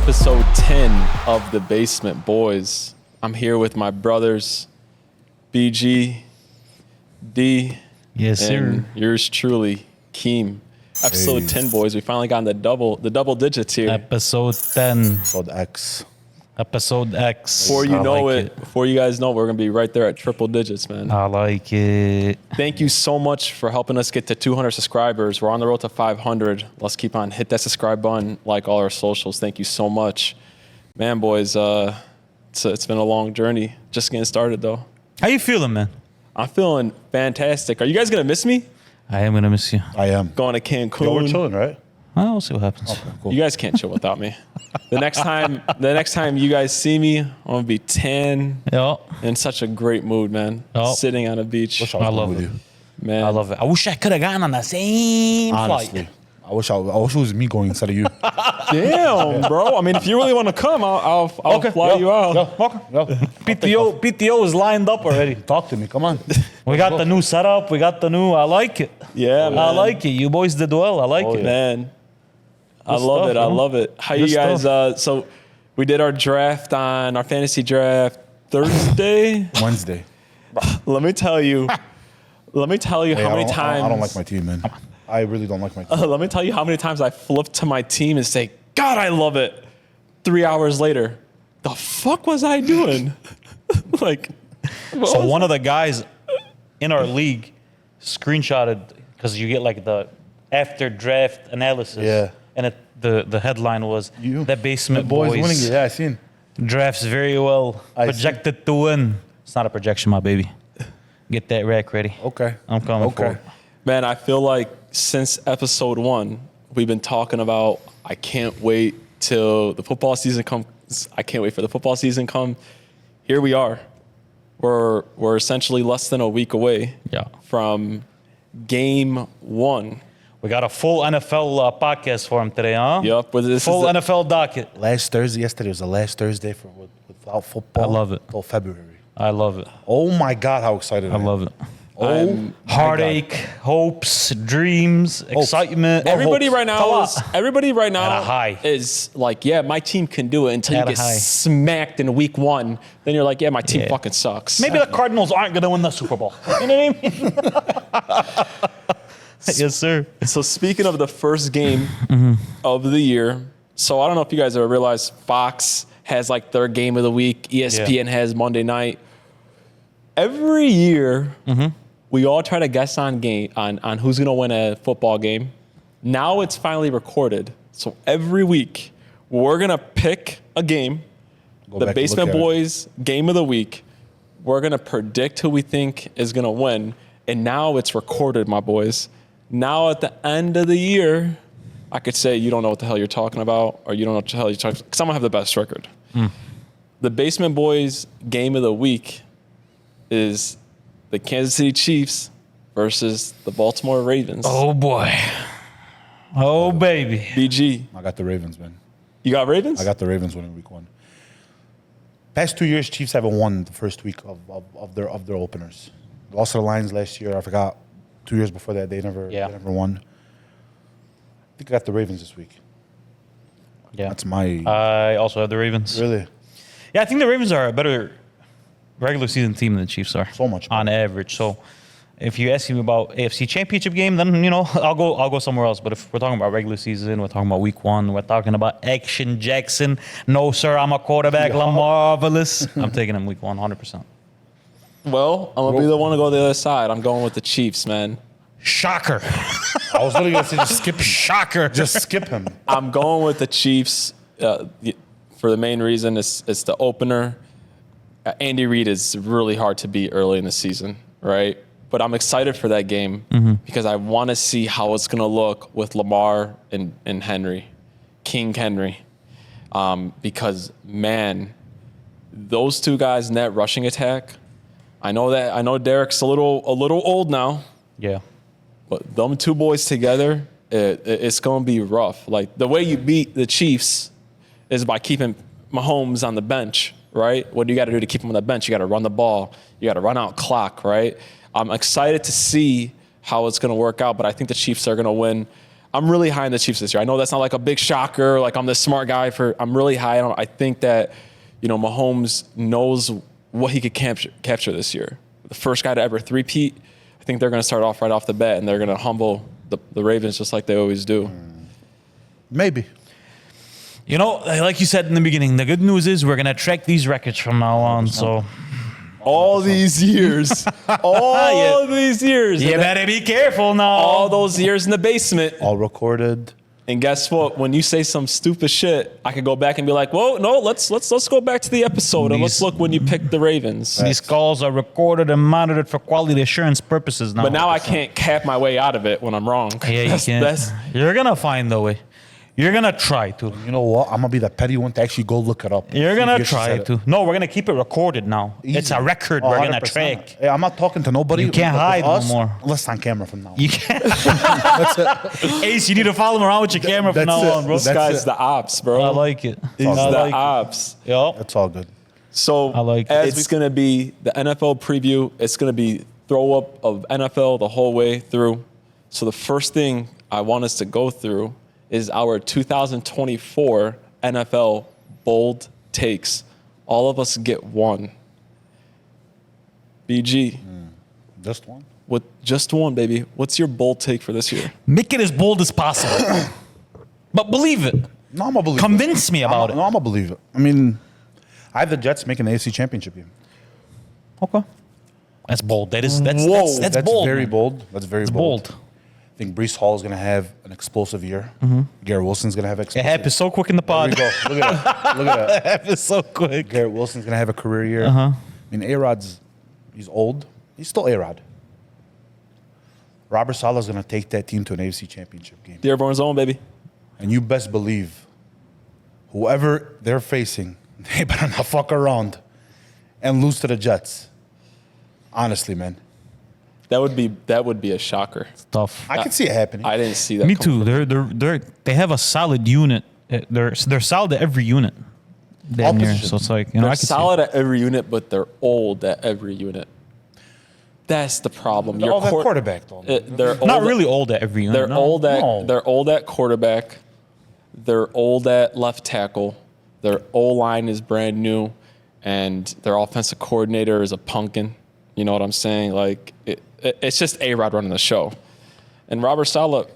episode 10 of the Basement Boyz. I'm here with my brothers, BG, D, yes, and sir. yours truly, Keem. Episode 10, boys. We finally got in the double digits here. Episode 10. Called X. Episode X. Before you I know like it, before you guys know, we're gonna be right there at triple digits, man. I like it. Thank you so much for helping us get to 200 subscribers. We're on the road to 500. Let's keep on. Hit that subscribe button, like all our socials. Thank you so much. Man, boys, it's been a long journey. Just getting started, though. How you feeling, man? I'm feeling fantastic. Are you guys going to miss me? I am gonna miss you. I am. Going to Cancun. Yo, we're chilling, right? Well, we'll see what happens. Okay, cool. You guys can't chill without me. The next time you guys see me, I'm going to be tan, Yeah, in such a great mood, man. Oh. Sitting on a beach. Wish I was love with it. you. Man. I love it. I wish I could have gotten on the same Honestly. flight. I wish it was me going instead of you. Damn, bro. I mean, if you really want to come, I'll fly you out. Yo. PTO is lined up already. Talk to me. Come on. We got the new setup. We got the new. I like it. Yeah, man. I like it. You boys did well. I like it. Man, I Good love stuff, it. I man. love it. How Good you guys? stuff. So we did our draft on our fantasy draft Thursday. Wednesday. Let me tell you. Hey, how many times. I don't like my team, man. I really don't like my team. Let me tell you how many times I flipped to my team and say, "God, I love it." 3 hours later, the fuck was I doing? Like, So one of the guys in our league screenshotted because you get like the after draft analysis. Yeah. And the headline was You. the Basement Boys Boys winning it. Yeah, I seen. drafts very well, I projected to win. It's not a projection, my baby. Get that rack ready. Okay. I'm coming for Okay. it. man, I feel like since episode 1, we've been talking about. I can't wait till the football season comes. I can't wait for the football season come. Here we are. We're essentially less than a week away Yeah. from game 1. We got a full NFL podcast for him today, huh? Yup. But this Full is the- NFL docket. Last Thursday, yesterday was the last Thursday without football. I love it. Till February. I love it. Oh my God, how excited I love it. Oh, my Heartache, hopes, dreams, excitement. Everybody hopes. right now is At a high. is like, yeah, my team can do it until you At a get high. smacked in week 1. Then you're like, yeah, my team Yeah. fucking sucks. Maybe the Cardinals aren't going to win the Super Bowl. You know what I mean? Yes, sir. So speaking of the first game Mm-hmm. of the year, so I don't know if you guys ever realized Fox has like their game of the week. ESPN has Monday night. Every year, Mm-hmm. we all try to guess on who's gonna win a football game. Now it's finally recorded. So every week, we're gonna pick a game, Go the back and Basement look at it. Boys game of the week. We're gonna predict who we think is gonna win, and now it's recorded, my boys. Now at the end of the year, I could say you don't know what the hell you're talking about, or you don't know what the hell you're talking about, because I'm gonna have the best record. The Basement Boys game of the week is the Kansas City Chiefs versus the Baltimore Ravens. Oh, boy. Oh, baby. BG, I got the Ravens, man. you got Ravens? I got the Ravens winning week 1. Past 2 years, Chiefs haven't won the first week of their openers. Lost to the Lions last year. I forgot. 2 years before that, they never won. I think I got the Ravens this week. Yeah. That's my I also have the Ravens. really Yeah, I think the Ravens are a better regular season team than the Chiefs are. So much on better. average. So if you ask me about AFC Championship game, then I'll go somewhere else. But if we're talking about regular season, we're talking about week 1, we're talking about Action Jackson. No, sir, I'm a quarterback. Lamarvelous. I'm taking him week 1, 100%. Well, I'm gonna be the one to go the other side. I'm going with the Chiefs, man. Shocker. I was literally gonna say just skip him. Shocker. Just skip him. I'm going with the Chiefs for the main reason it's the opener. Andy Reid is really hard to beat early in the season, right? But I'm excited for that game because I want to see how it's going to look with Lamar and Henry, King Henry. Because, man, those two guys in that rushing attack, I know Derek's a little old now, Yeah. but them two boys together, it's going to be rough. Like, the way you beat the Chiefs is by keeping Mahomes on the bench, right? What do you got to do to keep him on the bench? You got to run the ball. You got to run out clock, right? I'm excited to see how it's going to work out, but I think the Chiefs are going to win. I'm really high on the Chiefs this year. I know that's not like a big shocker. Like I'm the smart guy I'm really high on. I think that, Mahomes knows what he could capture this year. The first guy to ever three-peat. I think they're going to start off right off the bat, and they're going to humble the Ravens just like they always do. Maybe. Like you said in the beginning, the good news is we're going to track these records from now on. So all these years. These years. You better be careful now. All those years in the basement. All recorded. And guess what? When you say some stupid shit, I could go back and be like, "Whoa, no, let's go back to the episode and let's look when you picked the Ravens." These calls are recorded and monitored for quality assurance purposes now. But now I can't cap my way out of it when I'm wrong. Yeah, you can. You're gonna find the way. You're gonna try to. You know what? I'm gonna be the petty one to actually go look it up. You're gonna try to. No, we're gonna keep it recorded now. Easy. It's a record we're gonna 100%. track. Hey, I'm not talking to nobody. You can't hide no more. Let's on camera from now on. You can't. Ace, you need to follow him around with your camera from now on, bro. This guy's the ops, bro. I like it. He's the ops. Yep. It's all good. So I like it's going to be the NFL preview. It's going to be throw up of NFL the whole way through. So the first thing I want us to go through is our 2024 NFL bold takes. All of us get one. BG. Just one? With just one, baby. What's your bold take for this year? Make it as bold as possible. But believe it. No, I'm going to believe Convince me about it. No, I'm going to believe it. I mean, I have the Jets making the AFC Championship game. Okay. That's bold. That's bold. That's very man. bold. That's very bold. I think Breece Hall is going to have an explosive year. Garrett Wilson's going to have It explosive. happens so quick in the pod. There we go. Look at that. Look at that. It happens so quick. Garrett Wilson's going to have a career year. Uh-huh. I mean, A-Rod's, he's old. He's still A-Rod. Robert Saleh's going to take that team to an AFC Championship game. Dearborn's own, baby. And you best believe whoever they're facing, they better not fuck around and lose to the Jets. Honestly, man. That would be a shocker. It's tough. I can see it happening. I didn't see that. Me too. They have a solid unit. They're solid at every unit. Damn near. positions. So it's like They're I can solid at every unit, but they're old at every unit. That's the problem. They're all that quarterback, though. They're see. old Not at- really old at every unit. They're no. old at No. they're old at quarterback. They're old at left tackle. Their O-line is brand new, and their offensive coordinator is a pumpkin. You know what I'm saying? Like it's just A-Rod running the show. And Robert Saleh,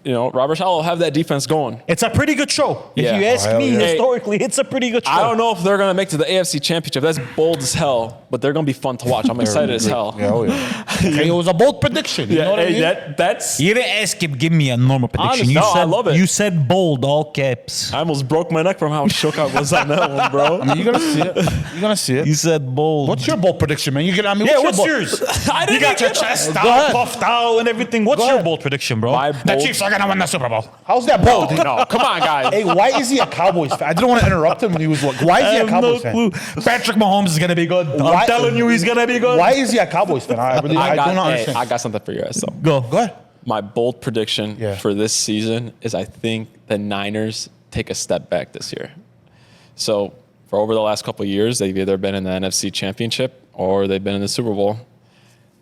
Robert Saleh will have that defense going. It's a pretty good show. If Yeah. you ask hell me, yeah. historically, it's a pretty good show. I don't know if they're going to make it to the AFC Championship. That's bold as hell, but they're going to be fun to watch. I'm excited as hell. Yeah, oh yeah. Hey, it was a bold prediction. You know what I mean? That's. You didn't ask him, give me a normal prediction. Honest, You no, I said, love it. You said bold, all caps. I almost broke my neck from how shook I was on that one, bro. I mean, you're gonna see it. You're gonna see it. You said bold. What's your bold prediction, man? what's bold- yours? I You didn't got your get chest Go out, ahead. puffed out, and everything. What's Go your ahead. bold prediction, bro? My The bold- Chiefs are gonna win the Super Bowl. How's that bold? No, come on, guys. Hey, why is he a Cowboys fan? I didn't want to interrupt him when he was like, why is he a Cowboys fan? Patrick Mahomes is gonna be good. Why- I'm telling you, he's gonna be good. Why is he a Cowboys fan? I do not understand. I got something for you guys, though. Go. Go ahead. My bold prediction Yeah. for this season is I think the Niners take a step back this year. So for over the last couple of years, they've either been in the NFC Championship or they've been in the Super Bowl.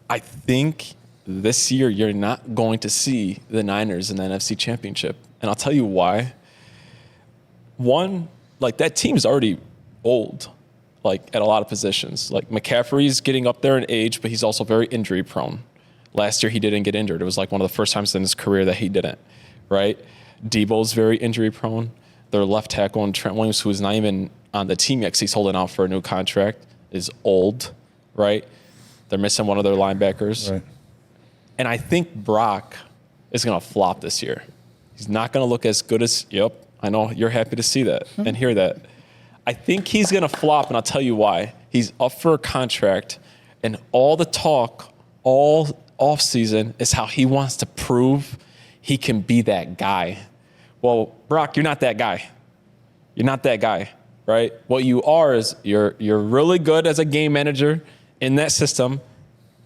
I think this year you're not going to see the Niners in the NFC Championship. And I'll tell you why. One, like that team's already old, like at a lot of positions. Like McCaffrey's getting up there in age, but he's also very injury prone. Last year he didn't get injured. It was like one of the first times in his career that he didn't, right? Debo's very injury prone. Their left tackle and Trent Williams, who is not even on the team yet because he's holding out for a new contract, is old, right? They're missing one of their linebackers. Right. And I think Brock is going to flop this year. He's not going to look as good as, yep, I know you're happy to see that and hear that. I think he's going to flop, and I'll tell you why. He's up for a contract, and all the talk all offseason is how he wants to prove he can be that guy. Well, Brock, you're not that guy. You're not that guy, right? What you are is you're really good as a game manager in that system.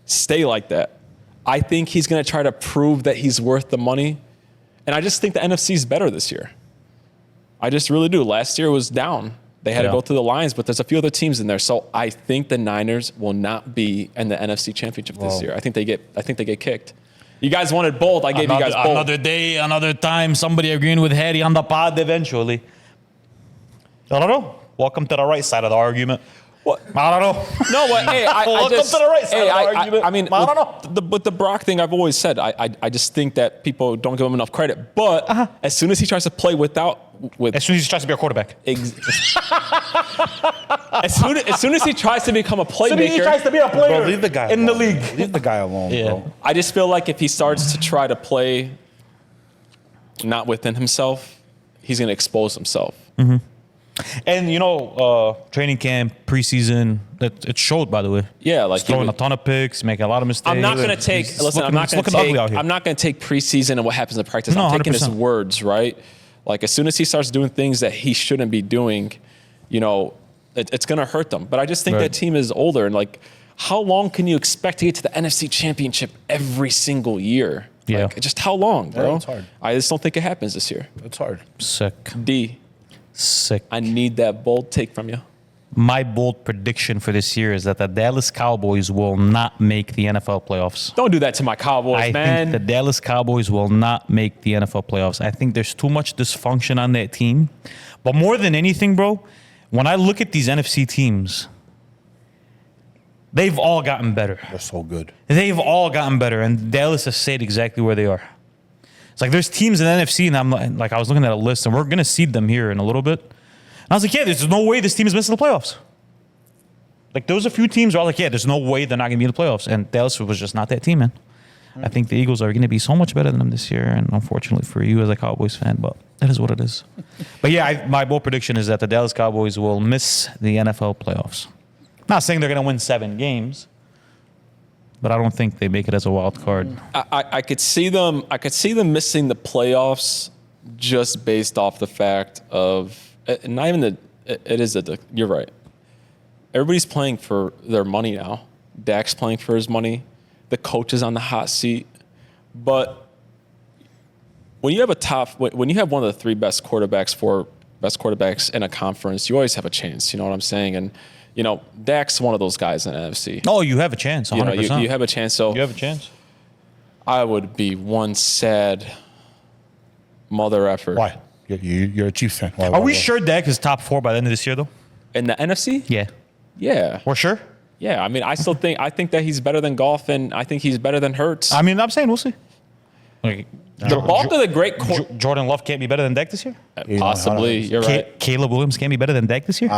Stay like that. I think he's going to try to prove that he's worth the money. And I just think the NFC is better this year. I just really do. Last year was down. They had to go through the Lions, but there's a few other teams in there. So I think the Niners will not be in the NFC Championship this year. I think they get kicked. You guys wanted bold. I gave you guys bold. Another day, another time. Somebody agreeing with Harry on the pod eventually. I don't know. Welcome to the right side of the argument. What? I don't know. No, but hey, Welcome to the right side of the argument. I mean, I don't know. With the Brock thing, I've always said, I just think that people don't give him enough credit. But as soon as he tries to play with as soon as he tries to be a quarterback. As soon as he tries to become a playmaker. As soon as he tries to be a player Bro, leave the guy in alone. the league. Leave the guy alone, bro. I just feel like if he starts to try to play not within himself, he's going to expose himself. Mm-hmm. And training camp, preseason, it showed, by the way. Yeah, like he's throwing a ton of picks, making a lot of mistakes. I'm not going to take. Listen, I'm not going to take preseason and what happens in practice. No, I'm taking 100%. his words, right? Like as soon as he starts doing things that he shouldn't be doing, it's going to hurt them. But I just think that team is older, and like, how long can you expect to get to the NFC Championship every single year? Yeah. Like, just how long, bro? Yeah, it's hard. I just don't think it happens this year. It's hard. Sick. Sick. I need that bold take from you. My bold prediction for this year is that the Dallas Cowboys will not make the NFL playoffs. Don't do that to my Cowboys, man. I think the Dallas Cowboys will not make the NFL playoffs. I think there's too much dysfunction on that team. But more than anything, bro, when I look at these NFC teams, they've all gotten better. They're so good. They've all gotten better, and Dallas has stayed exactly where they are. It's like there's teams in the NFC, and I'm like, I was looking at a list, and we're going to seed them here in a little bit. And I was like, yeah, there's no way this team is missing the playoffs. Like, there was a few teams where I was like, yeah, there's no way they're not going to be in the playoffs. And Dallas was just not that team, man. I think the Eagles are going to be so much better than them this year, and unfortunately for you as a Cowboys fan, but that is what it is. But yeah, my bold prediction is that the Dallas Cowboys will miss the NFL playoffs. Not saying they're going to win 7 games, but I don't think they make it as a wild card. I could see them. I could see them missing the playoffs just based off the fact of not even the. It is the. You're right. Everybody's playing for their money now. Dak's playing for his money. The coach is on the hot seat. But when you have when you have one of the 3 best quarterbacks in a conference, you always have a chance. You know what I'm saying? And Dak's one of those guys in the NFC. Oh, you have a chance, 100%. You have a chance. So you have a chance. I would be one sad mother effer. Why? You're a Chiefs fan. Are we sure Dak is top 4 by the end of this year, though? In the NFC? Yeah. Yeah. We're sure? Yeah. I mean, I think that he's better than Goff, and I think he's better than Hurts. I mean, I'm saying we'll see. Like, the bulk of the great Jordan Love can't be better than Dak this year? Possibly. You're right. Caleb Williams can't be better than Dak this year?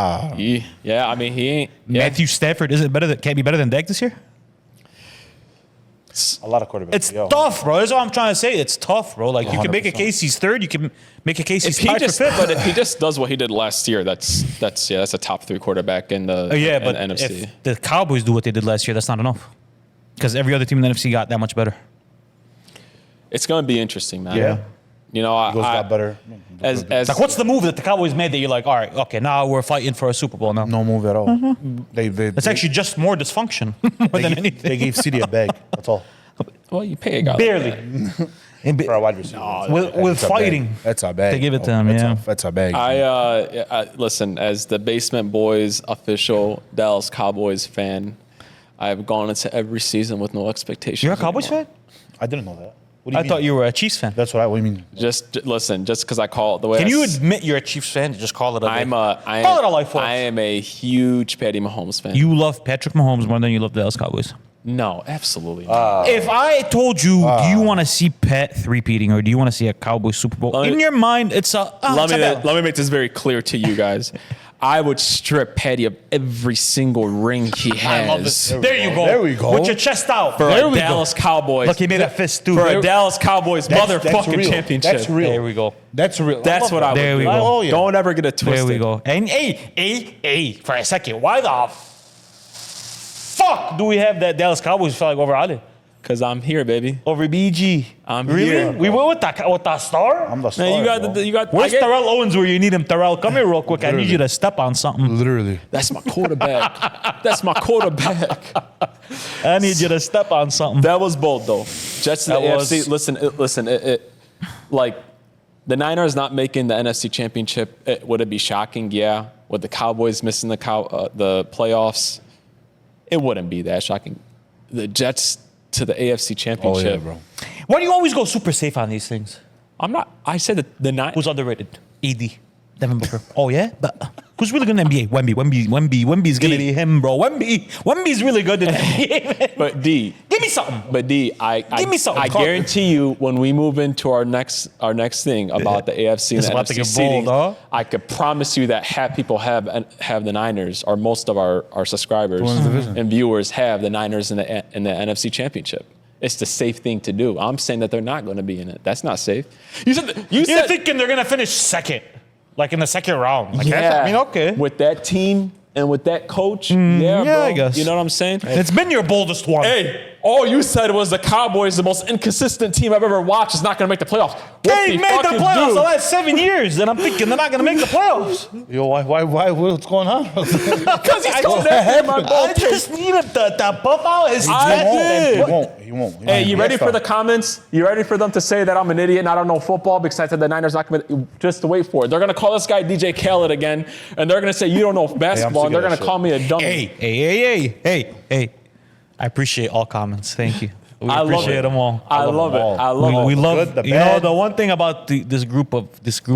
Yeah, I mean, he ain't. Yeah. Matthew Stafford can't be better than Dak this year? A lot of quarterbacks. It's tough, bro. That's all I'm trying to say. It's tough, bro. Like, you can make a case he's 3rd. You can make a case he's tied for 5th. But if he just does what he did last year, that's a top 3 quarterback in the NFC. If the Cowboys do what they did last year, that's not enough. Because every other team in the NFC got that much better. It's going to be interesting, man. Yeah. Eagles got better. Like, what's the move that the Cowboys made that you're like, all right, okay, now we're fighting for a Super Bowl now? No move at all. It's actually just more dysfunction more than anything. They gave CD a bag. That's all. Well, you pay a guy Barely. For a wide receiver. With fighting. That's our bag. They give it to him, That's our bag. I listen, as the Basement Boyz official Dallas Cowboys fan, I've gone into every season with no expectations. You're a Cowboys fan? I didn't know that. What do you I mean? thought you were a Chiefs fan. That's what I mean. Just because I call it the way. Can you admit you're a Chiefs fan? Just call it a call it a life force. I am a huge Patty Mahomes fan. You love Patrick Mahomes more than you love the Dallas Cowboys. No, absolutely not. If I told you, do you want to see Pat three-peating or do you want to see a Cowboys Super Bowl? In your mind, it's a. Let me make this very clear to you guys. I would strip Patty of every single ring he has. I love this. There you go. There we go. With your chest out. For a Dallas Cowboys. Look, he made a fist too. For a Dallas Cowboys That's motherfucking real. championship. That's real. There we go. That's real. That's what I would There do. we go. Oh, yeah. Don't ever get it twisted. There we go. And hey, for a second, why the fuck do we have that Dallas Cowboys feel like over Ali? Because I'm here, baby. Over BG. I'm really? here. We went with that star? I'm the star. Man, bro. you got. Where's Terrell Owens where you need him? Terrell, come here real quick. I need you to step on something. Literally. That's my quarterback. That's my quarterback. I need you to step on something. That was bold, though. Jets to the AFC. Listen. Like the Niners not making the NFC Championship. Would it be shocking? Yeah. With the Cowboys missing the playoffs, it wouldn't be that shocking. The Jets to the AFC Championship. Oh, yeah, bro. Why do you always go super safe on these things? I'm not. I said that the nine. Who's underrated? AD. Devin Booker. Oh, yeah? But who's really good in the NBA? Wemby's going to be him, bro. Wemby's really good in the NBA. But D. Give me something. But D, Give me something. I guarantee you, when we move into our next thing about the AFC and It's the about to NFC get seedings, bold, huh? I could promise you that half people have the Niners, or most of our subscribers and viewers have the Niners in the NFC Championship. It's the safe thing to do. I'm saying that they're not going to be in it. That's not safe. You said You're thinking they're going to finish second, like in the second round. Like, yeah. I mean, okay. With that team and with that coach, yeah, bro. I guess. You know what I'm saying? It's been your boldest one. Hey, all you said was the Cowboys, the most inconsistent team I've ever watched, is not going to make the playoffs. They made the playoffs the last 7 years, and I'm thinking they're not going to make the playoffs. Yo, why? What's going on? Because he's told that my ball. I just needed to buff out his He won't. Hey, you ready for the comments? You ready for them to say that I'm an idiot and I don't know football because I said the Niners not going to just wait for it. They're going to call this guy DJ Khaled again, and they're going to say you don't know basketball, and they're going to call me a dummy. Hey. I appreciate all comments. Thank you. We I love appreciate it. them all. I love it. I love We it. love good, the you know bad. the one thing about this group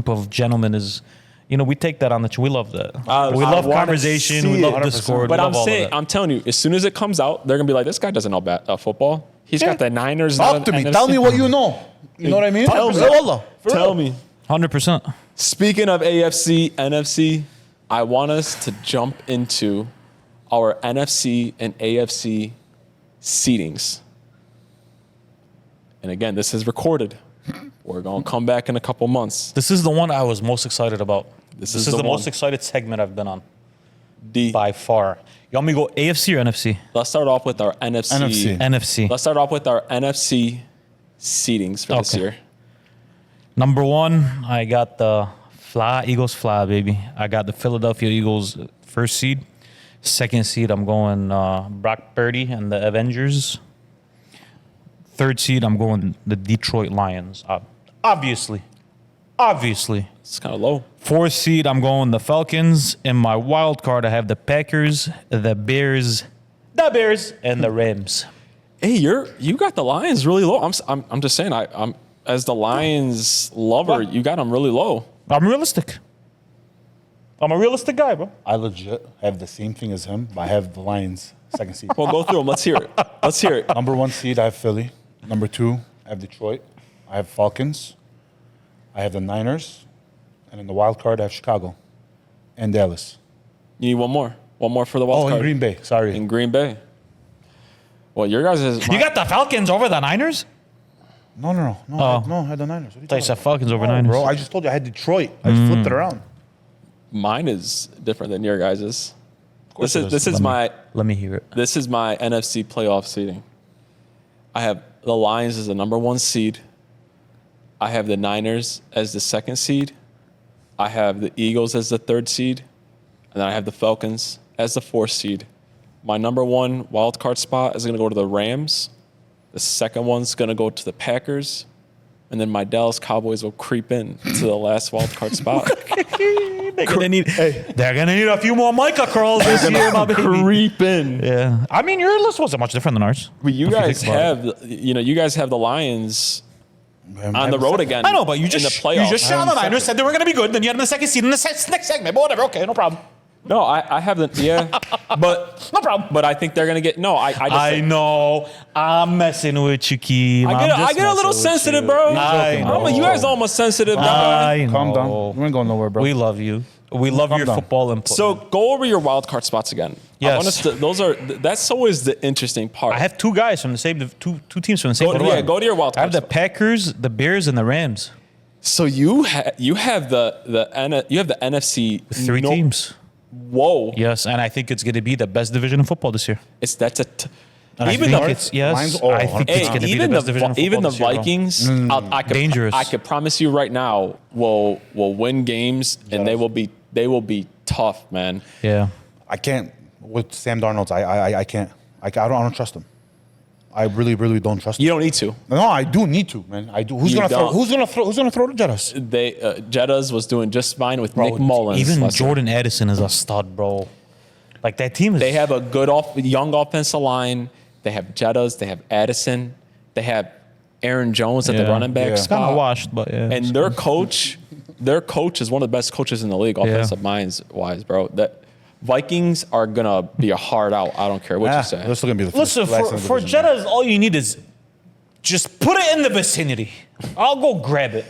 of gentlemen is, you know, we take that on the we love that. We love wanna conversation. see We love it. Discord. But we I'm love all saying, of that. I'm telling you, as soon as it comes out, they're gonna be like, this guy doesn't know football. He's got the Niners. Talk to me. Tell me what you know. You know what I mean? Tell me. Wallah. Tell me. 100%. Speaking of AFC, NFC, I want us to jump into our NFC and AFC seedings. And again, this is recorded. We're going to come back in a couple months. This is the one I was most excited about. This is is the the most one. excited segment I've been on D. by far. You want me to go AFC or NFC? Let's start off with our NFC. NFC. Let's start off with our NFC seedings for this Okay. year. Number one, I got the Eagles fly, baby. I got the Philadelphia Eagles first seed. Second seed, I'm going Brock Purdy and the Avengers. Third seed, I'm going the Detroit Lions. Obviously. It's kind of low. Fourth seed, I'm going the Falcons. In my wild card, I have the Packers, the Bears, and the Rams. Hey, you got the Lions really low. I'm just saying. I'm as the Lions lover, What? you got them really low. I'm realistic. I'm a realistic guy, bro. I legit have the same thing as him, but I have the Lions second seed. Well, go through them. Let's hear it. Let's hear it. Number one seed, I have Philly. Number two, I have Detroit. I have Falcons. I have the Niners. And in the wild card, I have Chicago and Dallas. You need one more. One more for the wild Oh, card. in Green Bay. Sorry. In Green Bay. Well, your guys is. You got the Falcons over the Niners? No. I had the Niners. What are you I thought you talking said about? Falcons over No, Niners. bro, I just told you I had Detroit. I just flipped it around. Mine is different than your guys's. course This it is this is. is my Let me hear it. this is my NFC playoff seeding. I have the Lions as the number one seed. I have the Niners as the second seed. I have the Eagles as the third seed. And then I have the Falcons as the fourth seed. My number one wild card spot is going to go to the Rams. The second one's going to go to the Packers. And then my Dallas Cowboys will creep in to the last wild card spot. They're gonna need a few more Micah curls this year, my baby. Creep in. Yeah, I mean your list wasn't much different than ours. But you If guys think about have, you guys have the Lions Man, on the road again. I know, but you in just the playoffs. shot on the Niners, said they were gonna be good, then you had them in the second seed in the next segment. But whatever, okay, no problem. No, I have the but No problem. But I think they're gonna get I know. I'm messing with you, Keem. I get a little sensitive, bro. I know. You guys are almost sensitive, guy. I know. Calm down. We ain't going nowhere, bro. We love you. We love Calm your down. football input. So go over your wild card spots again. Yes. I want us to, that's always the interesting part. I have two guys from the same two teams from the same. Go to- division. yeah, go to your wild I have card the Packers, the Bears, and the Rams. So you have the NFC Three teams. Whoa. Yes, and I think it's going to be the best division in football this year. That's a Even the think it's yes. Lions- I think it's going to be the best division in football even the this year, bro. Vikings, Dangerous. I could promise you right now will win games and they will be tough, man. Yeah. I can't with Sam Darnold. I can't. I don't trust him. I really don't trust him. You don't need to. No, I do need to, man. I do. Who's You gonna throw? don't. Who's gonna throw the Jettas? They Jettas was doing just fine with Nick Mullins. Even last year. Jordan Addison is a stud, bro. Like that team is. They have a good young offensive line. They have Jettas. They have Addison. They have Aaron Jones at the running back Yeah. Kind spot. of washed, but yeah. And their coach is one of the best coaches in the league, offensive minds wise, bro. That Vikings are gonna be a hard out. I don't care what you say. They're still gonna be the Listen, last in the for division, Jettas, all you need is just put it in the vicinity. I'll go grab it.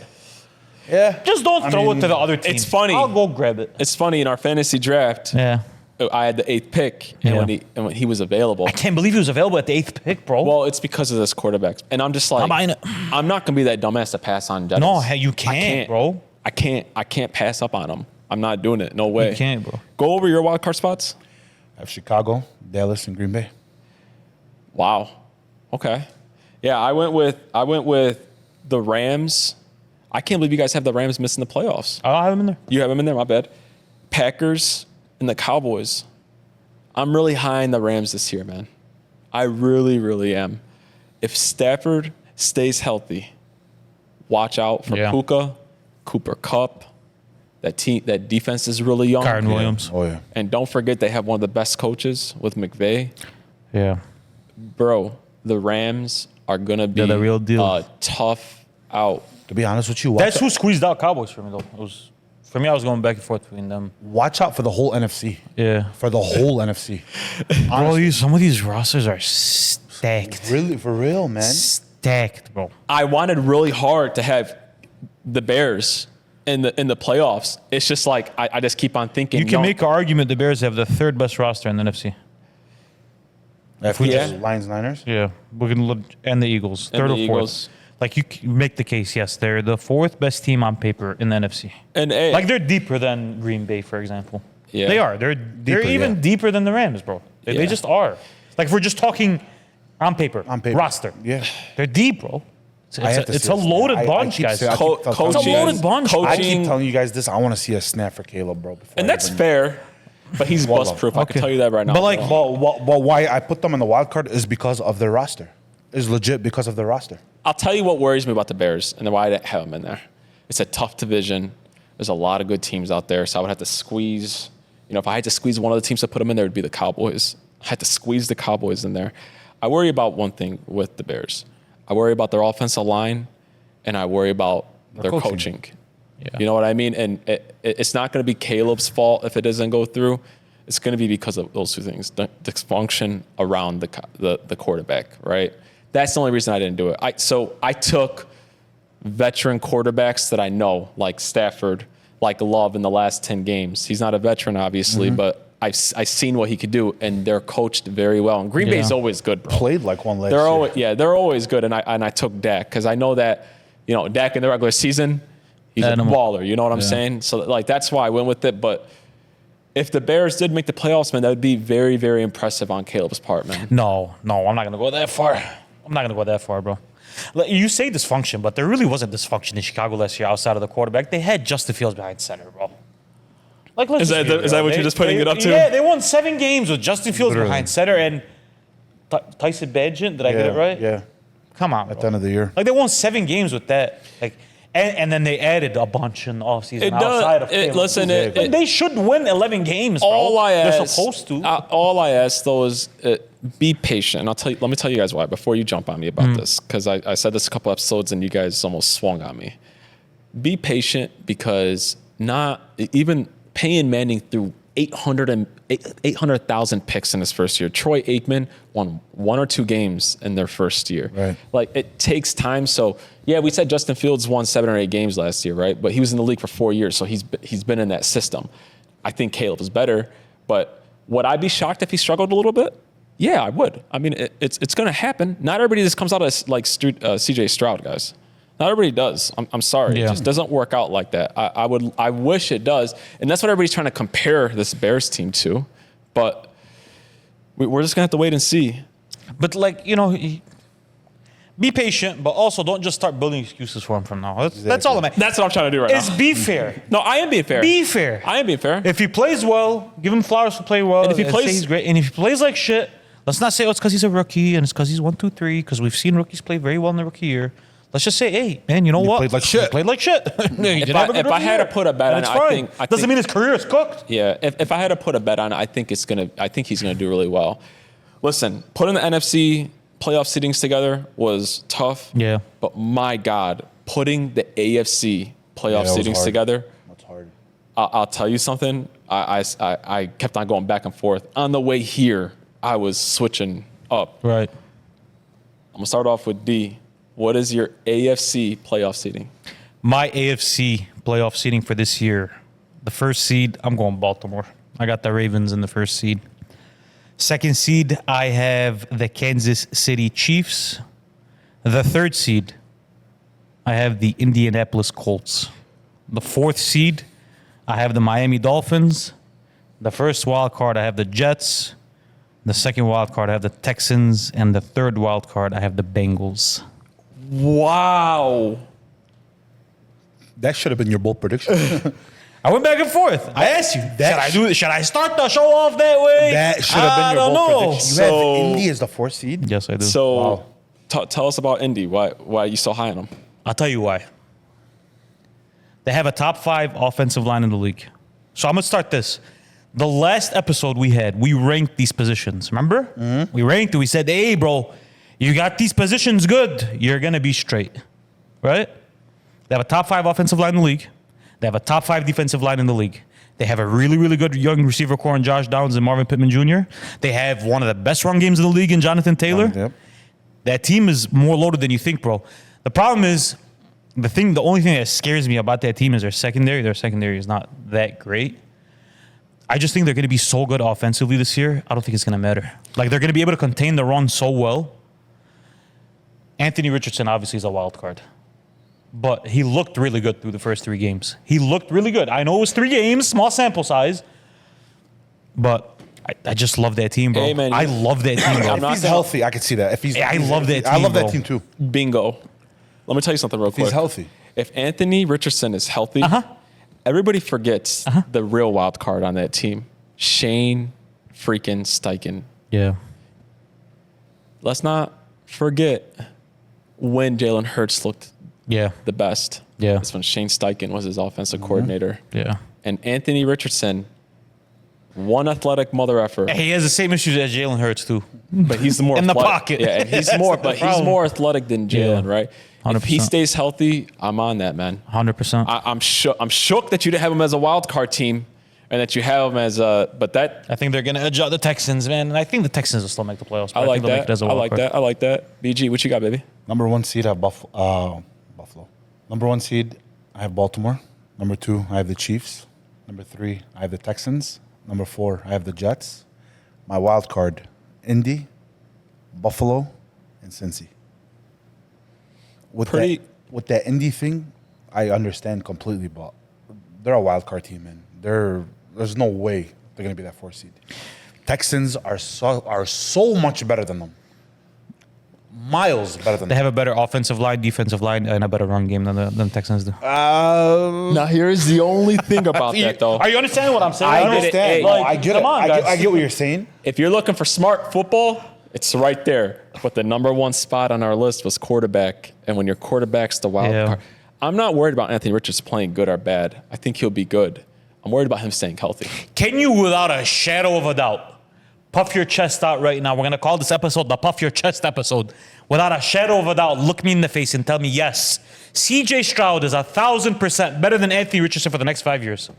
Yeah. Just don't throw it to the other team. it's funny. I'll go grab it. It's funny in our fantasy draft. Yeah. I had the 8th pick, and Yeah. when he was available. I can't believe he was available at the 8th pick, bro. Well, it's because of this quarterback, and I'm just like, I'm buying it. I'm not gonna be that dumbass to pass on Jettas. No, you can't, bro. I can't pass up on him. I'm not doing it. No way. You can't, bro. Go over your wild card spots. I have Chicago, Dallas, and Green Bay. Wow. Okay. Yeah, I went with the Rams. I can't believe you guys have the Rams missing the playoffs. I'll have him in there. You have them in there, my bad. Packers and the Cowboys. I'm really high in the Rams this year, man. I really, really am. If Stafford stays healthy, watch out for Yeah. Puka, Cooper Kupp. That defense is really young. Kyron Williams. Oh yeah. And don't forget they have one of the best coaches with McVay. Yeah. Bro, the Rams are gonna be They're the real deal. a tough out. To be honest with you, That's who squeezed out Cowboys for me, though. For me, I was going back and forth between them. watch out for the whole NFC. Yeah. For the whole NFC. Bro, some of these rosters are stacked. Really, for real, man. Stacked, bro. I wanted really hard to have the Bears in the playoffs. It's just like I just keep on thinking. You can make an argument the Bears have the 3rd best roster in the NFC. If we Yeah. just Lions, Niners. Yeah. We're going to look, and the Eagles. And 3rd the or 4th. Eagles. Like, you can make the case, yes. They're the 4th best team on paper in the NFC. And hey, Like, they're deeper than Green Bay, for example. Yeah. They are. They're even yeah. deeper than the Rams, bro. They Yeah. just are. Like, if we're just talking on paper, roster. Yeah. They're deep, bro. I have to It's see a a snap. loaded I bunch, keep guys. saying- I Co- keep telling coaching, It's a loaded bunch. coaching, I keep telling you guys this. I want to see a snap for Caleb, bro. before and I that's even- fair. But he's Well, bust proof. I okay. can tell you that right now. But, like, But why I put them in the wild card is because of their roster. Is legit because of their roster. I'll tell you what worries me about the Bears and why I didn't have them in there. It's a tough division. There's a lot of good teams out there, so I would have to squeeze. You know, if I had to squeeze one of the teams to put them in there, it would be the Cowboys. I had to squeeze the Cowboys in there. I worry about one thing with the Bears. I worry about their offensive line, and I worry about their coaching. Yeah. You know what I mean? And it's not going to be Caleb's fault if it doesn't go through. It's going to be because of those two things: the dysfunction around the quarterback. Right? That's the only reason I didn't do it. I took veteran quarterbacks that I know, like Stafford, like Love in the last 10 games. He's not a veteran, obviously, but I've seen what he could do, and they're coached very well. And Green Bay's always good, bro. Played like one last They're year. always they're always good. And I took Dak because I know that, you know, Dak in the regular season, he's a baller. You know what I'm saying? So like that's why I went with it. But if the Bears did make the playoffs, man, that would be very, very impressive on Caleb's part, man. No, I'm not going to go that far. I'm not going to go that far, bro. Like, you say dysfunction, but there really wasn't dysfunction in Chicago last year outside of the quarterback. They had Justin Fields behind center, bro. Like, let's Is just that be is real. that what you're just putting it up to? Yeah, they won 7 games with Justin Fields Literally. behind center and Tyson Bagent. Did I get it right? Yeah. Come on, At the bro. end of the year. Like, they won 7 games with that. Like, and then they added a bunch in the offseason outside of Caleb. Listen, Like, they should win 11 games, bro. all I ask, They're supposed to. all I ask though is be patient. And let me tell you guys why before you jump on me about this, because I said this a couple episodes and you guys almost swung on me. Be patient because not even Peyton Manning threw 800,000 picks in his first year. Troy Aikman won 1 or 2 games in their first year. Right. Like, it takes time. So, yeah, we said Justin Fields won 7 or 8 games last year, right? But he was in the league for 4 years, so he's been in that system. I think Caleb is better, but would I be shocked if he struggled a little bit? Yeah, I would. I mean, it's going to happen. Not everybody just comes out as like C.J. Stroud, guys. Not everybody does. I'm sorry. Yeah. It just doesn't work out like that. I wish it does. And that's what everybody's trying to compare this Bears team to. But we're just going to have to wait and see. But, like, you know, be patient, but also don't just start building excuses for him from now. That's all I'm at. That's what I'm trying to do right Is now. be fair. No, I am being fair. Be fair. I am being fair. If he plays well, give him flowers for playing well. And if he say plays- he's great. And if he plays like shit, let's not say, oh, it's because he's a rookie and it's because he's 1, 2, 3, because we've seen rookies play very well in the rookie year. Let's just say, hey, man, you know what? played like shit. He played like shit. If I had to put a bet on it, I Doesn't think- mean his career is cooked. Yeah, if I had to put a bet on it, I think he's gonna do really well. Listen, put in the NFC playoff seedings together was tough. Yeah. But my God, putting the AFC playoff that was seedings hard. together, That's hard. I'll tell you something. I kept on going back and forth. On the way here, I was switching up. Right. I'm going to start off with D. What is your AFC playoff seeding? My AFC playoff seeding for this year, the first seed, I'm going Baltimore. I got the Ravens in the first seed. Second seed, I have the Kansas City Chiefs. The third seed, I have the Indianapolis Colts. The fourth seed, I have the Miami Dolphins. The first wild card, I have the Jets. The second wild card, I have the Texans. And the third wild card, I have the Bengals. Wow. That should have been your bold prediction. I went back and forth. I asked you, should I start the show off that way? That should have been your bold prediction. You So- have Indy as the 4th seed? Yes, I do. So Wow. tell us about Indy. Why are you so high on them? I'll tell you why. They have a top 5 offensive line in the league. So I'm going to start this. The last episode we had, we ranked these positions. Remember? Mm-hmm. We ranked it. We said, hey, bro, you got these positions good. You're going to be straight. Right? They have a top 5 offensive line in the league. They have a top 5 defensive line in the league. They have a really, really good young receiver core in Josh Downs and Marvin Pittman Jr. They have one of the best run games in the league in Jonathan Taylor. Yep. That team is more loaded than you think, bro. The problem is, the only thing that scares me about that team is their secondary. Their secondary is not that great. I just think they're going to be so good offensively this year. I don't think it's going to matter. Like, they're going to be able to contain the run so well. Anthony Richardson obviously is a wild card. But he looked really good through the first 3 games. He looked really good. I know it was 3 games, small sample size. But I just love that team, bro. Hey, man, I love that team, bro. If he's healthy, I could see that. If he's, I love that I team, love that bro. team too. Bingo. Let me tell you something real quick. He's healthy. If Anthony Richardson is healthy, everybody forgets the real wild card on that team. Shane freaking Steichen. Yeah. Let's not forget when Jalen Hurts looked Yeah. the best. Yeah. That's when Shane Steichen was his offensive coordinator. Yeah. And Anthony Richardson, one athletic mother effer. He has the same issues as Jalen Hurts, too. But he's the more In the athletic- pocket. Yeah, and he's That's more, the but he's problem. more athletic than Jalen, Yeah. right? If he 100%. stays healthy, I'm on that, man. 100%. I'm shook that you didn't have him as a wild card team, and that you have him as a. But that I think they're going to adjust the Texans, man. And I think the Texans will still make the playoffs. But I like think they'll make that. it as a I wild like card. that. I like that. BG, what you got, baby? Number 1 seed, I have Buffalo. Number 1 seed, I have Baltimore. Number 2, I have the Chiefs. Number 3, I have the Texans. Number 4, I have the Jets. My wild card, Indy, Buffalo, and Cincy. With that Indy thing, I understand completely, but they're a wild card team, man. There's no way they're gonna be that 4th seed. Texans are so much better than them. Miles better than They them. have a better offensive line, defensive line, and a better run game than the Texans do. Now here's the only thing about that, though. Are you understanding what I'm saying? I get it. understand. Hey, No, I get it. come on, guys. I get what you're saying. If you're looking for smart football, it's right there. But the number 1 spot on our list was quarterback, and when your quarterback's the wild Yeah. card, I'm not worried about Anthony Richardson playing good or bad. I think he'll be good. I'm worried about him staying healthy. Can you, without a shadow of a doubt, puff your chest out right now? We're going to call this episode the Puff Your Chest episode. Without a shadow of a doubt, look me in the face and tell me, yes, CJ Stroud is 1,000% better than Anthony Richardson for the next 5 years.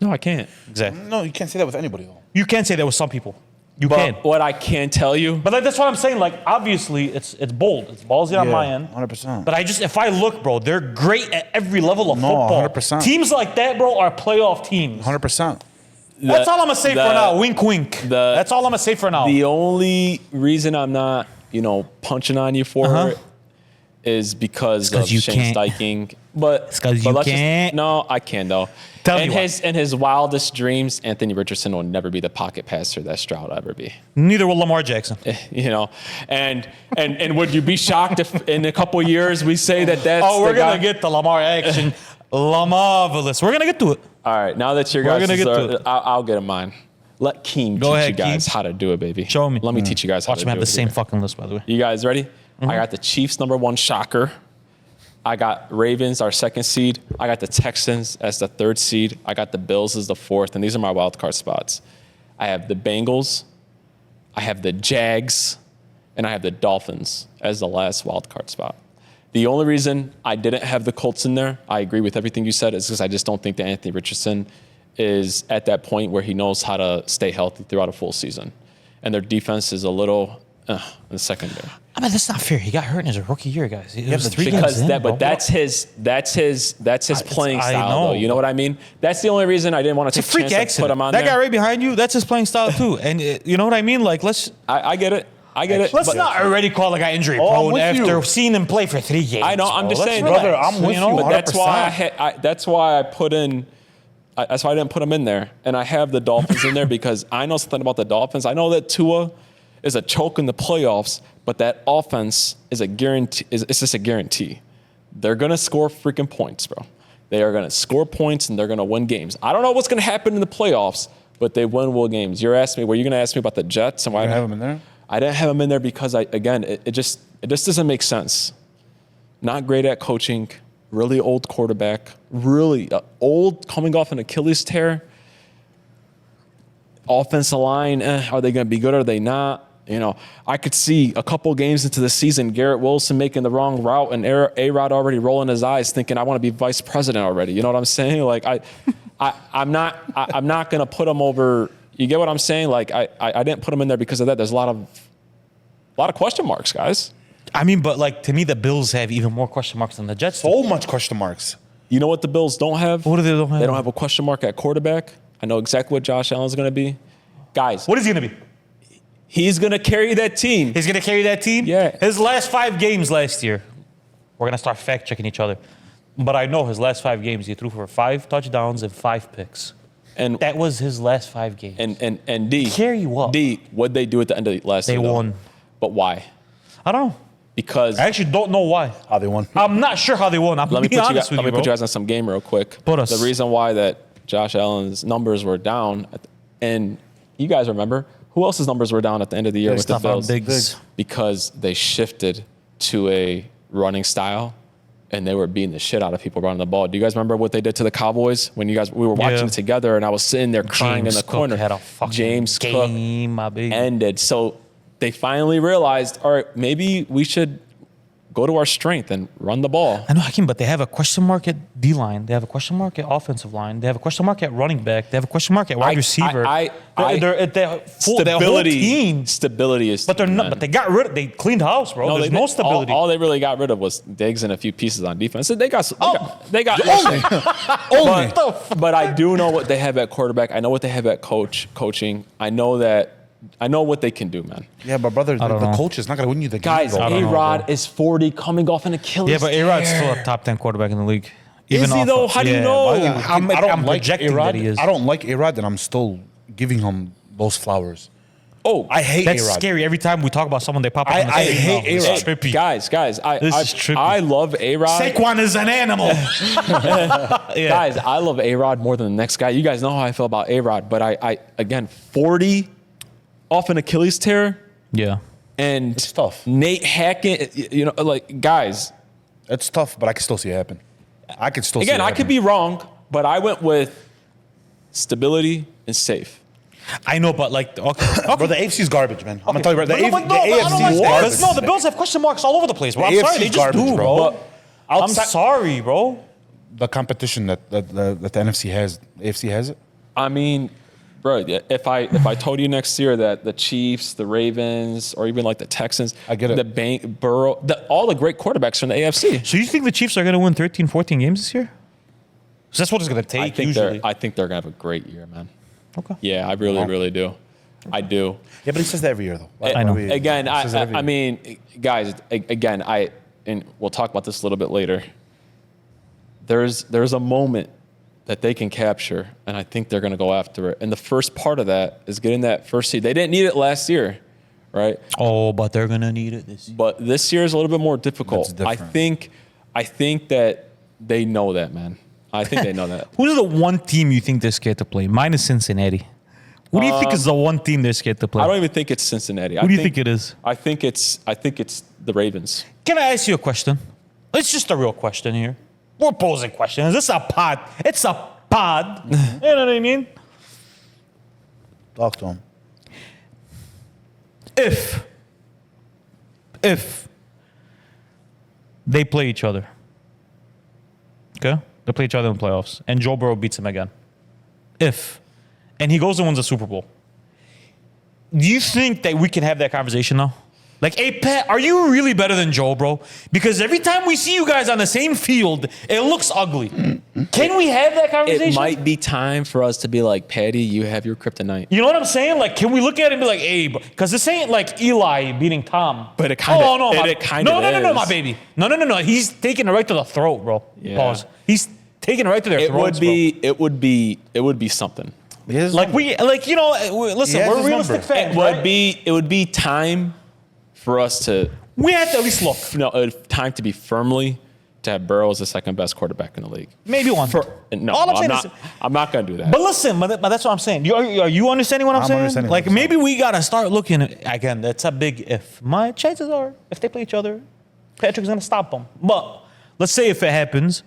No, I can't. Exactly. No, you can't say that with anybody, though. You can't say that with some people. You But can. what I can tell you, But like, that's what I'm saying. Like, obviously, it's bold. It's ballsy on my end. 100%. But if I look, bro, they're great at every level of No, football. 100%. Teams like that, bro, are playoff teams. 100%. That's all I'm going to say for now. Wink, wink. That's all I'm going to say for now. the only reason I'm not, punching on you for it is because of you Shane can't. Steichen. But It's 'cause but you let's just- can't. no, I can though. Tell me in why. his wildest dreams, Anthony Richardson will never be the pocket passer that Stroud will ever be. Neither will Lamar Jackson. And would you be shocked if in a couple years we say that that's Oh, we're the guy? going to get the Lamar action. Lamarvelous. We're going to get to it. All right, now that your We're guys gonna get to it. I'll get in mine. Let Keem Go teach ahead, you guys Keem. how to do it, baby. Show me. Let me teach you guys how Watch to me do have it. the same here. fucking list, by the way. You guys ready? I got the Chiefs #1 shocker. I got Ravens, our 2nd seed. I got the Texans as the 3rd seed. I got the Bills as the 4th, and these are my wild card spots. I have the Bengals. I have the Jags, and I have the Dolphins as the last wild card spot. The only reason I didn't have the Colts in there, I agree with everything you said, is because I just don't think that Anthony Richardson is at that point where he knows how to stay healthy throughout a full season. And their defense is a little in the secondary. I mean, that's not fair. He got hurt in his rookie year, guys. It was 3 games because in, that, bro. but that's his playing I style, know. though. You know what I mean? That's the only reason I didn't want to It's take a freak a chance to put accident. him on That there. guy right behind you, that's his playing style too. And you know what I mean? Like, I get it. I get it. let's but- not already call a guy injury I'm prone with after you. seeing him play for 3 games. I know. I'm bro. just Let's saying, relax, brother, I'm with you. But that's why 100%. that's why I put in. That's why I didn't put him in there, and I have the Dolphins in there because I know something about the Dolphins. I know that Tua is a choke in the playoffs, but that offense is a guarantee. It's just a guarantee. They're gonna score freaking points, bro. They are gonna score points and they're gonna win games. I don't know what's gonna happen in the playoffs, but they will games. You're asking me, were you gonna ask me about the Jets and why You have him in there? I didn't have him in there because it just doesn't make sense. Not great at coaching, really old quarterback, really old, coming off an Achilles tear. Offensive line, are they going to be good? Or are they not? You know, I could see a couple games into the season, Garrett Wilson making the wrong route and A-Rod already rolling his eyes, thinking I want to be vice president already. You know what I'm saying? Like I'm not going to put him over. You get what I'm saying? Like I didn't put him in there because of that. There's a lot of question marks, guys. I mean, but like to me, the Bills have even more question marks than the Jets. So much question marks. You know what the Bills don't have? What do they don't have? They don't have a question mark at quarterback. I know exactly what Josh Allen's going to be. Guys, What is he going to be? he's going to carry that team. He's going to carry that team? Yeah. His last 5 games last year, we're going to start fact checking each other. But I know his last 5 games, he threw for 5 touchdowns and 5 picks. And That was his last 5 games. and D. Carry you up. D, what'd they do at the end of last They year? though? won. But why? I don't know. Because I actually don't know why. How they won. I'm not sure how they won. I'm let me being put you honest guys, with let me you, put you bro. guys on some game real quick. Put us. The reason why that Josh Allen's numbers were down, and you guys remember who else's numbers were down at the end of the year with the Stephon Bills? Diggs. Because they shifted to a running style, and they were beating the shit out of people running the ball. Do you guys remember what they did to the Cowboys when we were watching Yeah. it together, and I was sitting there crying James in the Cook corner. had a fucking James Cook game, my big. ended. So they finally realized, all right, maybe we should go to our strength and run the ball. I know, Hakeem, but they have a question mark at D-line. They have a question mark at offensive line. They have a question mark at running back. They have a question mark at wide receiver. They're full, their whole team. Stability is. But they're not. man. But they got rid. They cleaned house, bro. There's no stability. All they really got rid of was Diggs and a few pieces on defense. So they got. They got. Only. But I do know what they have at quarterback. I know what they have at coaching. I know what they can do, man. Yeah, but brother, the know. coach is not going to win you the game. Guys, bro. don't know, A-Rod is 40, coming off an Achilles. Yeah, but A-Rod's tear. still a top 10 quarterback in the league. Is he though? How do you know? I'm projecting A-Rod. that he is. I don't like A-Rod, and I'm still giving him those flowers. Oh, I hate That's A-Rod. scary. Every time we talk about someone, they pop up. I on the screen. hate It's A-Rod. trippy. Guys, This is trippy. I love A-Rod. Saquon is an animal. Yeah. Guys, I love A-Rod more than the next guy. You guys know how I feel about A-Rod, but I again, 40 off an Achilles tear, Yeah. and It's tough. Nate Hackett, you know, like, guys, It's tough, but I can still see it happen. I could still see again, it I could happening. be wrong, but I went with stability and safe. I know, but like, okay. Bro, the AFC's garbage, man. I'm going to tell you right But now. no, The but I don't AFC like is that. garbage. Because, no, the Bills have question marks all over the place, bro. I'm The sorry, AFC they is just garbage, do, bro. bro. But I'm outside- sorry, bro. The competition that the NFC has, AFC has it. I mean, bro, if I told you next year that the Chiefs, the Ravens, or even like the Texans, I get it. the Burrow, all the great quarterbacks from the AFC. So you think the Chiefs are going to win 13, 14 games this year? So that's what it's going to take, I think usually. I think they're gonna have a great year, man. Okay. Yeah, I really do. I do. Yeah, but he says that every year, though. I know. Again, He says that every I year. mean, guys, again, and we'll talk about this a little bit later. There's a moment that they can capture, and I think they're going to go after it. And the first part of that is getting that first seed. They didn't need it last year, right? Oh, but they're going to need it this year. But this year is a little bit more difficult. That's different. I think that they know that, man. I think they know that. Who's the one team you think they're scared to play? Mine is Cincinnati. What do you think is the one team they're scared to play? I don't even think it's Cincinnati. Who do you think it is? I think it's the Ravens. Can I ask you a question? It's just a real question here. We're posing questions. This is a pod. It's a pod. You know what I mean? Talk to him. If if they play each other. Okay? They play each other in the playoffs, and Joe Burrow beats him again. And he goes and wins a Super Bowl. Do you think that we can have that conversation now? Like, hey, Pat, are you really better than Joe, bro? Because every time we see you guys on the same field, it looks ugly. Can we have that conversation? It might be time for us to be like, Patty, you have your kryptonite. You know what I'm saying? Like, can we look at it and be like, hey, because this ain't like Eli beating Tom. But it kind of no, is. my baby. No. He's taking it right to the throat, bro. Yeah. Pause. He's taking it right to their throats, It would be something. listen, we're realistic fans. It would be time for us to. We have to at least look. Time to be firmly to have Burrow as the second best quarterback in the league. Maybe one. I'm not going to do that. But listen, but that's what I'm saying. Are you understanding what I'm saying? Understanding Like, what you're maybe we got to start looking at, again, that's a big if. My chances are, if they play each other, Patrick's going to stop them. But let's say if it happens,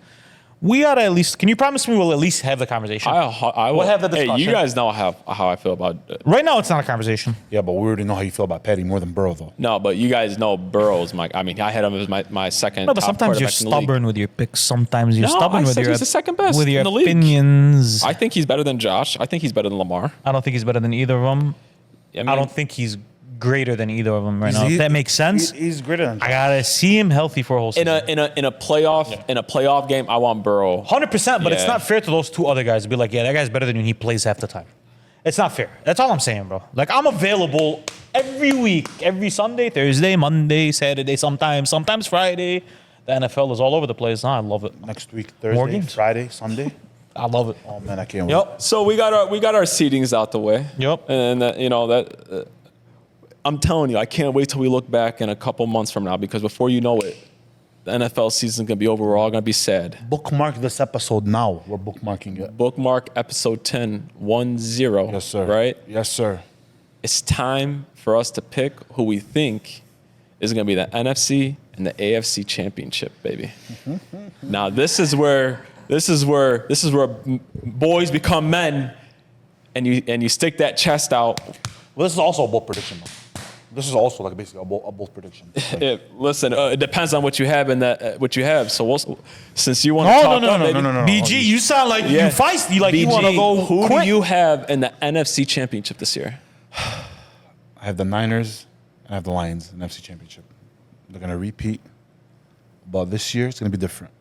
we got to at least, can you promise me we'll at least have the conversation? I will We'll have the discussion. Hey, you guys know how I feel about it. Right now, it's not a conversation. Yeah, but we already know how you feel about Patty more than Burrow, though. No, but you guys know Burrow's I had him as my second. No, but top sometimes you're quarterback in the league. stubborn with your picks. Sometimes you're No, stubborn I with said your he's the second best with your in the league. opinions. I think he's better than Josh. I think he's better than Lamar. I don't think he's better than either of them. I I don't think he's greater than either of them right now. If that makes sense. He's greater than I gotta see him healthy for a whole season. in a playoff game, I want Burrow. 100%, but it's Yeah. not fair to those two other guys to be like, yeah, that guy's better than you. He plays half the time. It's not fair. That's all I'm saying, bro. Like, I'm available every week, every Sunday, Thursday, Monday, Saturday, sometimes Friday. The NFL is all over the place. I love it. next week, More Thursday, games. Friday, Sunday. I love it. Oh man, I can't wait. Yep. So we got our seedings out the way. Yep. And I'm telling you, I can't wait till we look back in a couple months from now, because before you know it, the NFL season's gonna be over. We're all gonna be sad. Bookmark this episode now. We're bookmarking it. Bookmark episode 10, 1-0. Yes, sir. Right? Yes, sir. It's time for us to pick who we think is gonna be the NFC and the AFC Championship, baby. Now this is where boys become men, and you stick that chest out. Well, this is also a bold prediction, though. This is also like basically a bold prediction. It depends on what you have in that what you have. So since you want to talk up, baby, no. BG, you sound like you feisty, like you BG, want to go who quick. do you have in the NFC Championship this year? I have the Niners and I have the Lions in the NFC Championship. They're gonna repeat, but this year it's gonna be different.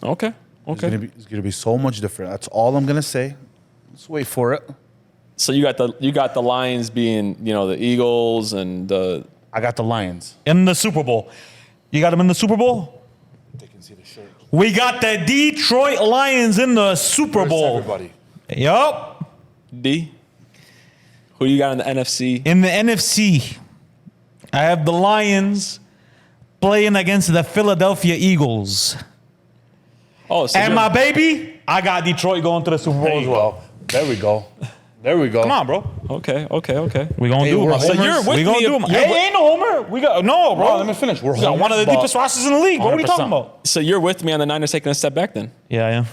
Okay. It's gonna be so much different. That's all I'm gonna say. Let's wait for it. So you got the Lions being, the Eagles and the. I got the Lions. In the Super Bowl. You got them in the Super Bowl? They can see the shirt. We got the Detroit Lions in the Super Bowl. Everybody. Yup. D. Who you got in the NFC? In the NFC, I have the Lions playing against the Philadelphia Eagles. Oh, so And my baby, I got Detroit going to the Super Bowl as well. There we go. There we go. Come on, bro. Okay. We gonna Hey, do we're it. homers. So you're with me. Hey, ain't no homer. We got no, bro. Oh, let me finish. We're We got one of the homers, but- deepest rosters in the league. What are we talking 100%. about? So you're with me on the Niners taking a step back then? Yeah, I am.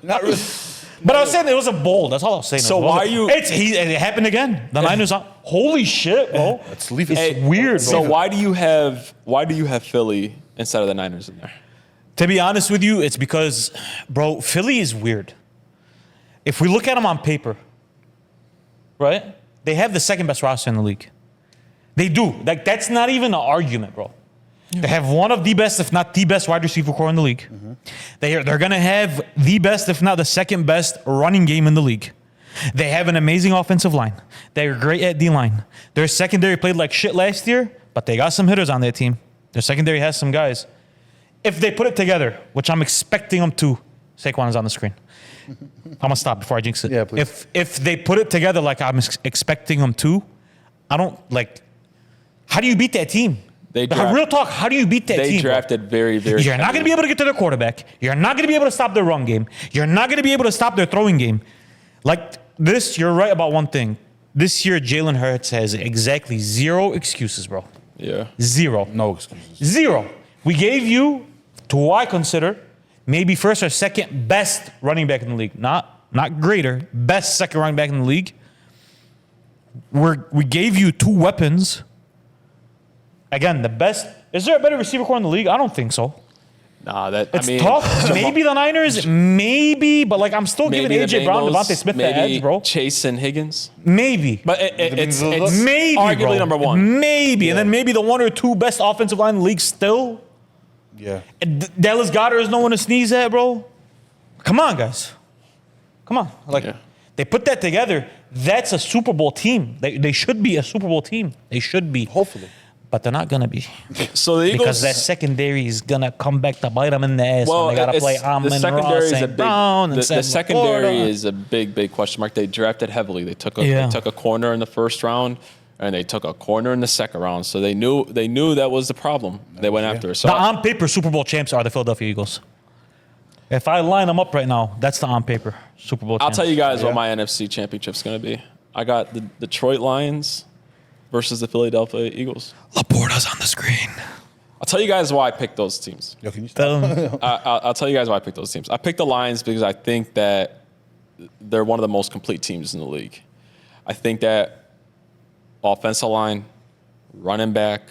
Not really. But I was saying it was a bowl. That's all I was saying. So It was why a- are you- It happened again. The Niners are. Holy shit, bro. Let's leave It's it. weird. So bro. why do you have Philly instead of the Niners in there? To be honest with you, it's because, bro, Philly is weird. If we look at them on paper, right? They have the second best roster in the league. They do. Like, that's not even an argument, bro. They have one of the best, if not the best, wide receiver core in the league. They're going to have the best, if not the second best, running game in the league. They have an amazing offensive line. They're great at D-line. Their secondary played like shit last year, but they got some hitters on their team. Their secondary has some guys. If they put it together, which I'm expecting them to, Saquon is on the screen. I'm going to stop before I jinx it. Yeah, please. If they put it together like I'm expecting them to, how do you beat that team? Real talk, how do you beat that team? They drafted very, very. You're not going to be able to get to their quarterback. You're not going to be able to stop their run game. You're not going to be able to stop their throwing game. Like this, you're right about one thing. This year, Jalen Hurts has exactly 0 excuses, bro. Yeah. 0. No excuses. 0. We gave you, to who I consider, maybe first or second best running back in the league. Not greater, best second running back in the league. We gave you 2 weapons Again, the best. Is there a better receiver core in the league? I don't think so. Nah, It's tough. Maybe the Niners, maybe, but like I'm still giving AJ Brown, Devontae Smith the edge, bro. Chase and Higgins. Maybe. But it's Maybe, arguably bro. number one. Maybe, and then maybe the 1 or 2 best offensive line in the league still. Yeah. Dallas Goedert is no one to sneeze at, bro. Come on, guys. Come on. Like, they put that together. That's a Super Bowl team. They should be a Super Bowl team. They should be. Hopefully. But they're not going to be. So the Eagles... Because that secondary is going to come back to bite them in the ass. Well, and they got to play Amon Ross and Brown and the secondary is a big question mark. They drafted heavily. They took a corner in the first round, and they took a corner in the second round. So they knew that was the problem. They went after it. So on paper, Super Bowl champs are the Philadelphia Eagles. If I line them up right now, that's the on paper Super Bowl champs. I'll tell you guys what my NFC Championship is going to be. I got the Detroit Lions versus the Philadelphia Eagles. Laporta's on the screen. I'll tell you guys why I picked those teams. Yo, can you stop? I'll tell you guys why I picked those teams. I picked the Lions because I think that they're one of the most complete teams in the league. I think that offensive line, running back,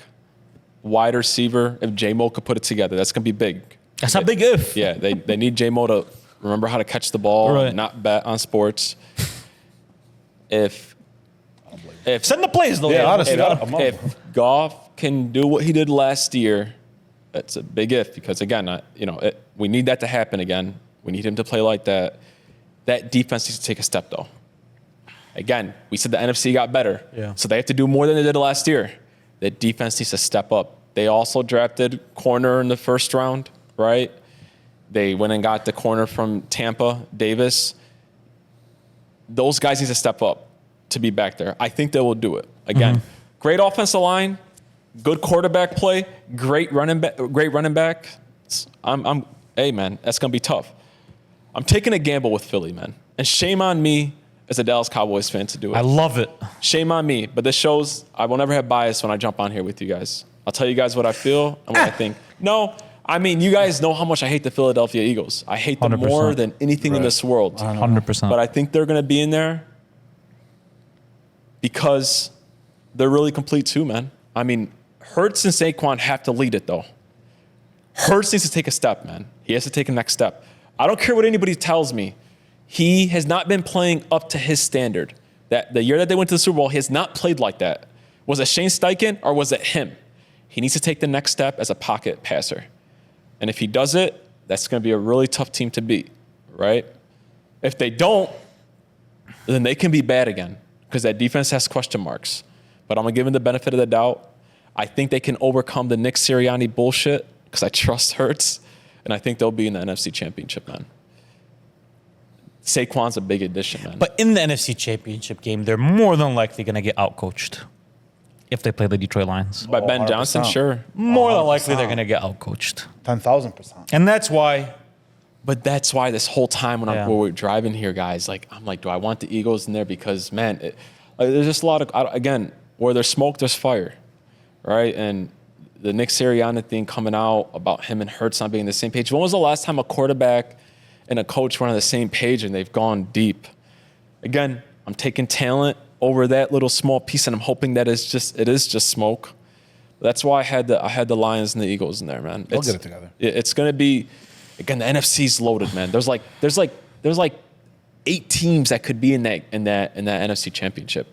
wide receiver, if J-Mo could put it together, that's going to be big. That's a big if. Yeah, they need J-Mo to remember how to catch the ball and not bet on sports. If send the plays though. Yeah, honestly, if Goff can do what he did last year, that's a big if because again, we need that to happen again. We need him to play like that. That defense needs to take a step though. Again, we said the NFC got better, so they have to do more than they did last year. The defense needs to step up. They also drafted corner in the first round, right? They went and got the corner from Tampa, Davis. Those guys need to step up to be back there. I think they will do it. Again, great offensive line, good quarterback play, great running back. Hey man, that's gonna be tough. I'm taking a gamble with Philly, man. And shame on me as a Dallas Cowboys fan to do it. I love it. Shame on me. But this shows I will never have bias when I jump on here with you guys. I'll tell you guys what I feel and what I think. No, I mean, you guys know how much I hate the Philadelphia Eagles. I hate them 100%. more than anything in this world. 100%. But I think they're going to be in there because they're really complete too, man. I mean, Hurts and Saquon have to lead it, though. Hurts needs to take a step, man. He has to take a next step. I don't care what anybody tells me. He has not been playing up to his standard. That the year that they went to the Super Bowl, he has not played like that. Was it Shane Steichen or was it him? He needs to take the next step as a pocket passer. And if he does it, that's going to be a really tough team to beat, right? If they don't, then they can be bad again because that defense has question marks. But I'm going to give them the benefit of the doubt. I think they can overcome the Nick Sirianni bullshit because I trust Hurts, and I think they'll be in the NFC Championship, man. Saquon's a big addition, man. But in the NFC Championship game, they're more than likely going to get outcoached if they play the Detroit Lions. By Ben 100%. Johnson, sure. More than likely, they're going to get outcoached. 10,000%. And that's why. But that's why this whole time when we're driving here, guys, I'm like, do I want the Eagles in there? Because, man, there's just a lot of, again, where there's smoke, there's fire, right? And the Nick Sirianni thing coming out about him and Hurts not being on the same page. When was the last time a quarterback and a coach were on the same page and they've gone deep? Again, I'm taking talent over that little small piece, and I'm hoping that it is just smoke. That's why I had the Lions and the Eagles in there, man. They'll get it together. It's gonna be, again, the NFC's loaded, man. There's like 8 teams that could be in that NFC Championship.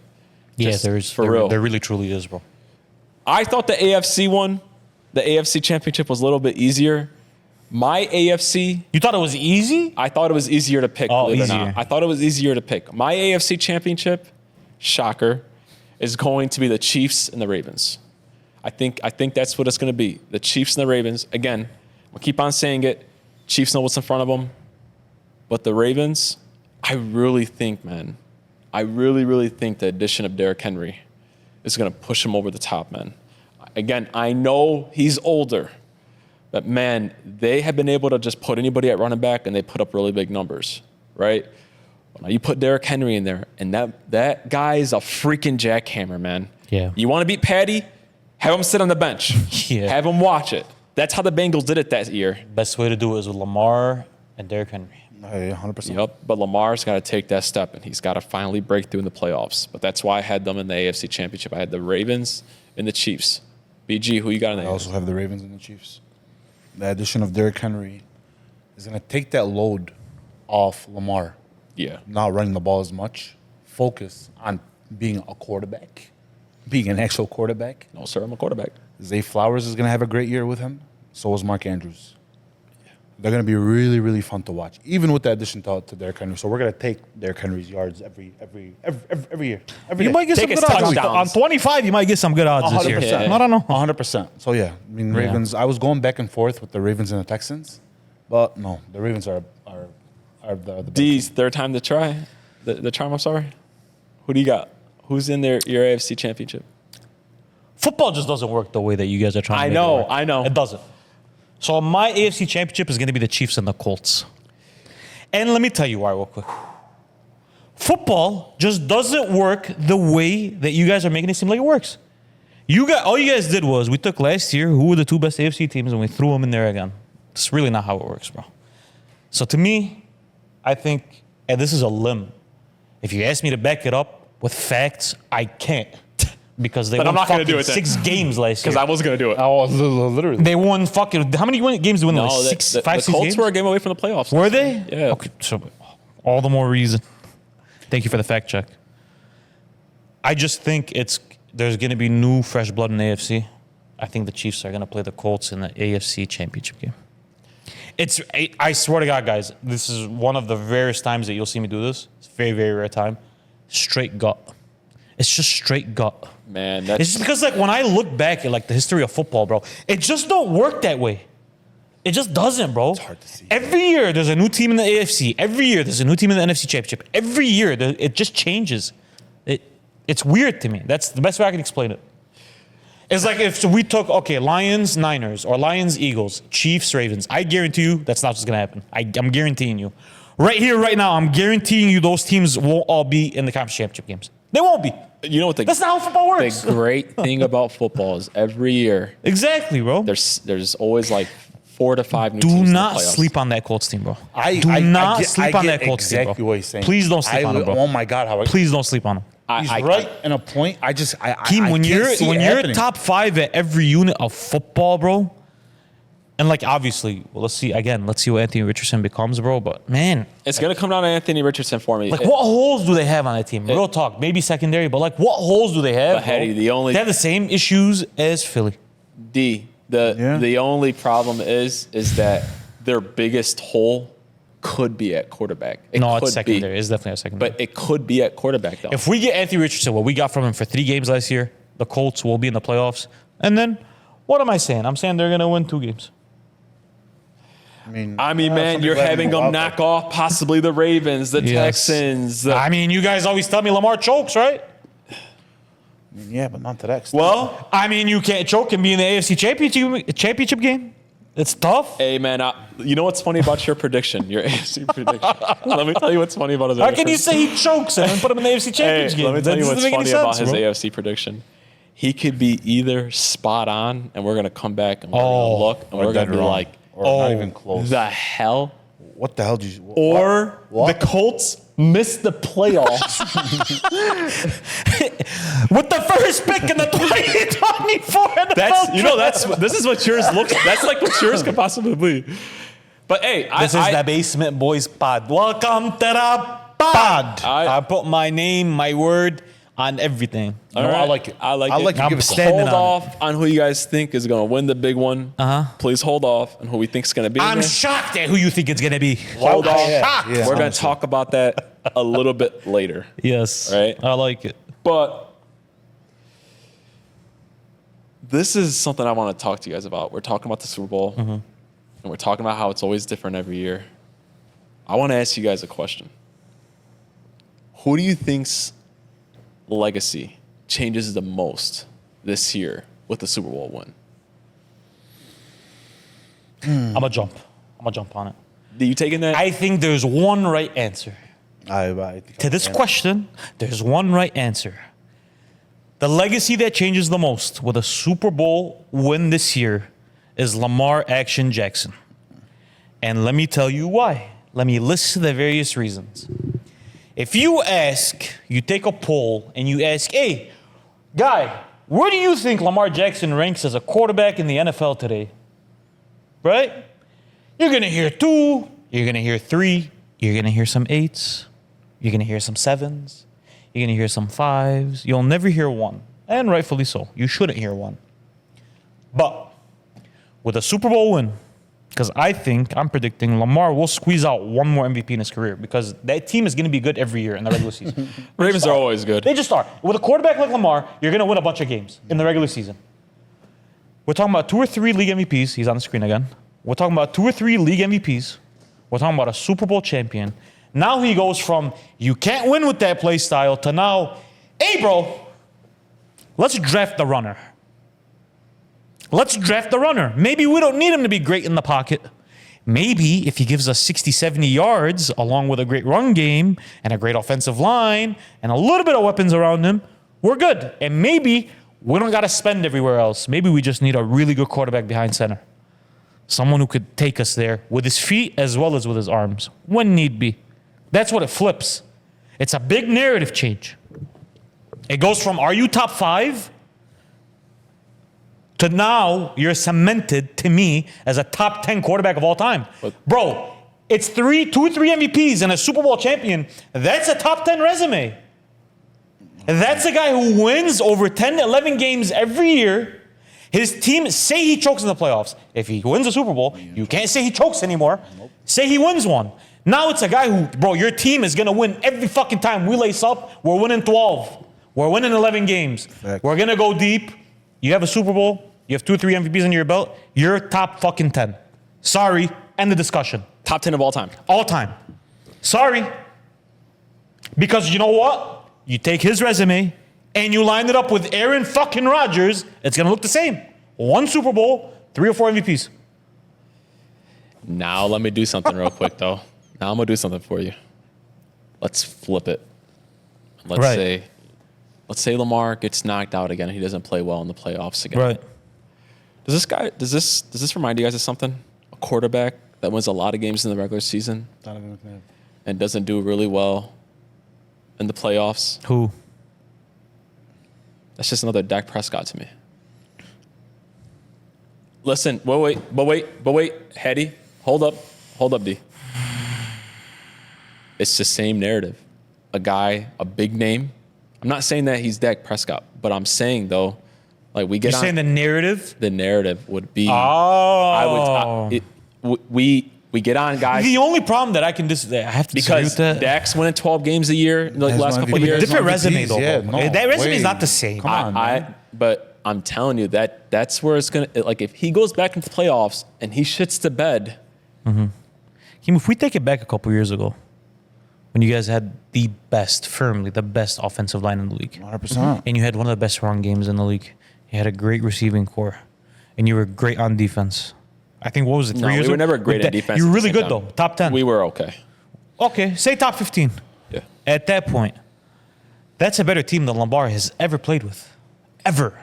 Real. There really truly is, bro. I thought the AFC Championship was a little bit easier. My AFC. You thought it was easy? I thought it was easier to pick. Oh, believe it or easier. not. I thought it was easier to pick. My AFC Championship, shocker, is going to be the Chiefs and the Ravens. I think that's what it's going to be. The Chiefs and the Ravens. Again, we'll keep on saying it. Chiefs know what's in front of them. But the Ravens, I really think, man, really think the addition of Derrick Henry is going to push him over the top, man. Again, I know he's older, but, man, they have been able to just put anybody at running back, and they put up really big numbers, right? Now you put Derrick Henry in there, and that guy's a freaking jackhammer, man. Yeah. You want to beat Patty? Have him sit on the bench. Yeah. Have him watch it. That's how the Bengals did it that year. Best way to do it is with Lamar and Derrick Henry. Hey, 100%. Yep, but Lamar's got to take that step, and he's got to finally break through in the playoffs. But that's why I had them in the AFC Championship. I had the Ravens and the Chiefs. BG, who you got in I there? also have the Ravens and the Chiefs. The addition of Derrick Henry is going to take that load off Lamar. Yeah. Not running the ball as much. Focus on being a quarterback, being an actual quarterback. No, sir, I'm a quarterback. Zay Flowers is going to have a great year with him. So is Mark Andrews. They're going to be really, really fun to watch, even with the addition to Derrick Henry. So we're going to take Derrick Henry's yards every year. Every You day. might get Take some his good odds. touchdowns. On 25, you might get some good odds this year. 100%. I don't know. 100%. So, yeah, I mean, Ravens, I was going back and forth with the Ravens and the Texans, but no, the Ravens are the best. D's, third time to try. The charm, I'm sorry. Who do you got? Who's in your AFC Championship? Football just doesn't work the way that you guys are trying to I make know, it work. I know. It doesn't. So my AFC Championship is going to be the Chiefs and the Colts. And let me tell you why real quick. Football just doesn't work the way that you guys are making it seem like it works. All you guys did was we took last year who were the two best AFC teams and we threw them in there again. It's really not how it works, bro. So to me, I think, and this is a limb, if you ask me to back it up with facts, I can't. Because they But I'm won not gonna do fucking it then. 6 games last year. Because I was going to do it. I was literally. They won fucking. How many games did they win? No, Like the 5, 6 Colts games? were a game away from the playoffs. Were they? Yeah. Okay, so all the more reason. Thank you for the fact check. I just think there's going to be new, fresh blood in the AFC. I think the Chiefs are going to play the Colts in the AFC Championship game. I swear to God, guys, this is one of the rarest times that you'll see me do this. It's a very, very rare time. Straight gut. It's just straight gut. Man, It's just because, like, when I look back at, like, the history of football, bro, it just don't work that way. It just doesn't, bro. It's hard to see. Every year, there's a new team in the AFC. Every year, there's a new team in the NFC Championship. Every year, it just changes. It's weird to me. That's the best way I can explain it. It's like if we took, Lions, Niners, or Lions, Eagles, Chiefs, Ravens. I guarantee you that's not what's going to happen. I'm guaranteeing you. Right here, right now, I'm guaranteeing you those teams won't all be in the conference championship games. They won't be. You know what That's not how football works. the great thing about football is every year Exactly, bro. there's always like 4 to 5 new Do teams in the not playoffs. sleep on that Colts team, bro. I sleep on that Colts team, exactly bro. what he's saying. Please don't sleep on him, bro. Oh my God, how Please don't sleep on him. he's right in a point. Keem, when can't see it you're happening. top 5 at every unit of football, bro, and like obviously, let's see what Anthony Richardson becomes, bro. But man, It's going to come down to Anthony Richardson for me. like what holes do they have on that team? Real talk, maybe secondary, but like what holes do they have? But Hetty, bro? They have the same issues as Philly. The only problem is that their biggest hole could be at quarterback. No, could it's secondary. It's definitely a secondary. But it could be at quarterback, though. If we get Anthony Richardson, what we got from him for 3 games last year, the Colts will be in the playoffs. And then, what am I saying? I'm saying they're going to win 2 games. I mean, man, you're having them knock off possibly the Ravens, the Yes. Texans. I mean, you guys always tell me Lamar chokes, right? Yeah, but not to that extent. Well, I mean, you can't choke and be in the AFC championship game. It's tough. Hey, man, you know what's funny about your prediction, your AFC prediction? Let me tell you what's funny about his How can you say he chokes and put him in the AFC championship game? Let me tell That you doesn't what's make any funny about sense, his bro. AFC prediction. He could be either spot on, and we're going to come back and we're going to look, and Or we're going dead to be wrong. like, Or not even close. the hell? What the hell did you? Or What? the Colts missed the playoffs. With the first pick in the 2024 NFL This is what yours looks. That's like what yours could possibly be. But hey, This is the Basement Boyz pod. Welcome to the pod. I put my name, my word on everything. All right. I like it. I like I it. like it. I'm Give it standing Hold on off on who you guys think is going to win the big one. Please hold off on who we think is going to be. I'm there. shocked at who you think it's going to be. Hold off. Yeah. We're going to talk about that a little bit later. Yes. Right. I like it. But this is something I want to talk to you guys about. We're talking about the Super Bowl, and we're talking about how it's always different every year. I want to ask you guys a question. Who do you think's legacy changes the most this year with the Super Bowl win? I'm going to jump on it. Do you taking that? I think there's one right answer. I think To this question, there's one right answer. The legacy that changes the most with a Super Bowl win this year is Lamar Action Jackson. And let me tell you why. Let me list the various reasons. If you take a poll and you ask, hey, guy, Where do you think Lamar Jackson ranks as a quarterback in the NFL today? Right? You're going to hear 2. You're going to hear 3. You're going to hear some 8s. You're going to hear some 7s. You're going to hear some 5s. You'll never hear 1. And rightfully so. You shouldn't hear 1. But with a Super Bowl win, because I'm predicting Lamar will squeeze out one more MVP in his career because that team is going to be good every year in the regular season. Ravens are always good. They just are. With a quarterback like Lamar, you're going to win a bunch of games in the regular season. We're talking about 2 or 3 league MVPs. He's on the screen again. We're talking about 2 or 3 league MVPs. We're talking about a Super Bowl champion. Now he goes from you can't win with that play style to now, hey, bro, let's draft the runner. Let's draft the runner. Maybe we don't need him to be great in the pocket. Maybe if he gives us 60, 70 yards along with a great run game and a great offensive line and a little bit of weapons around him, we're good. And maybe we don't got to spend everywhere else. Maybe we just need a really good quarterback behind center. Someone who could take us there with his feet as well as with his arms when need be. That's what it flips. It's a big narrative change. It goes from are you top 5 to now you're cemented to me as a top 10 quarterback of all time. Bro, it's 2 or 3 MVPs and a Super Bowl champion. That's a top 10 resume. That's a guy who wins over 10, 11 games every year. His team, say he chokes in the playoffs. If he wins a Super Bowl, you can't say he chokes anymore. Nope. Say he wins one. Now it's a guy who, bro, your team is going to win every fucking time we lace up. We're winning 12. We're winning 11 games. Fact. We're going to go deep. You have a Super Bowl. You have 2 or 3 MVPs under your belt. You're top fucking 10. Sorry. End the discussion. Top 10 of all time. All time. Sorry. Because you know what? You take his resume and you line it up with Aaron fucking Rodgers, it's going to look the same. 1 Super Bowl, 3 or 4 MVPs. Now let me do something real quick, though. Now I'm going to do something for you. Let's flip it. Let's say Lamar gets knocked out again and he doesn't play well in the playoffs again. Right. Does this remind you guys of something? A quarterback that wins a lot of games in the regular season and doesn't do really well in the playoffs? Who? That's just another Dak Prescott to me. Listen, but wait, Hetty, hold up, D. It's the same narrative. A guy, a big name. I'm not saying that he's Dak Prescott, but I'm saying though, like we get You're saying the narrative? The narrative would be. We get on guys. The only problem that I have to disagree with that. Dak's winning 12 games a year in the last couple of years. Different resume though. Yeah, that resume is not the same. Come on, but I'm telling you that's where it's gonna, like, if he goes back into the playoffs and he shits the bed. Mm-hmm. Kim, if we take it back a couple years ago, when you guys had the best offensive line in the league, 100%, and you had one of the best run games in the league, you had a great receiving core, and you were great on defense. I think, what was it, 3 years ago? We were never great at defense. You were really good, though. Top 10. We were okay. Okay, say top 15. Yeah. At that point, that's a better team than Lamar has ever played with. Ever.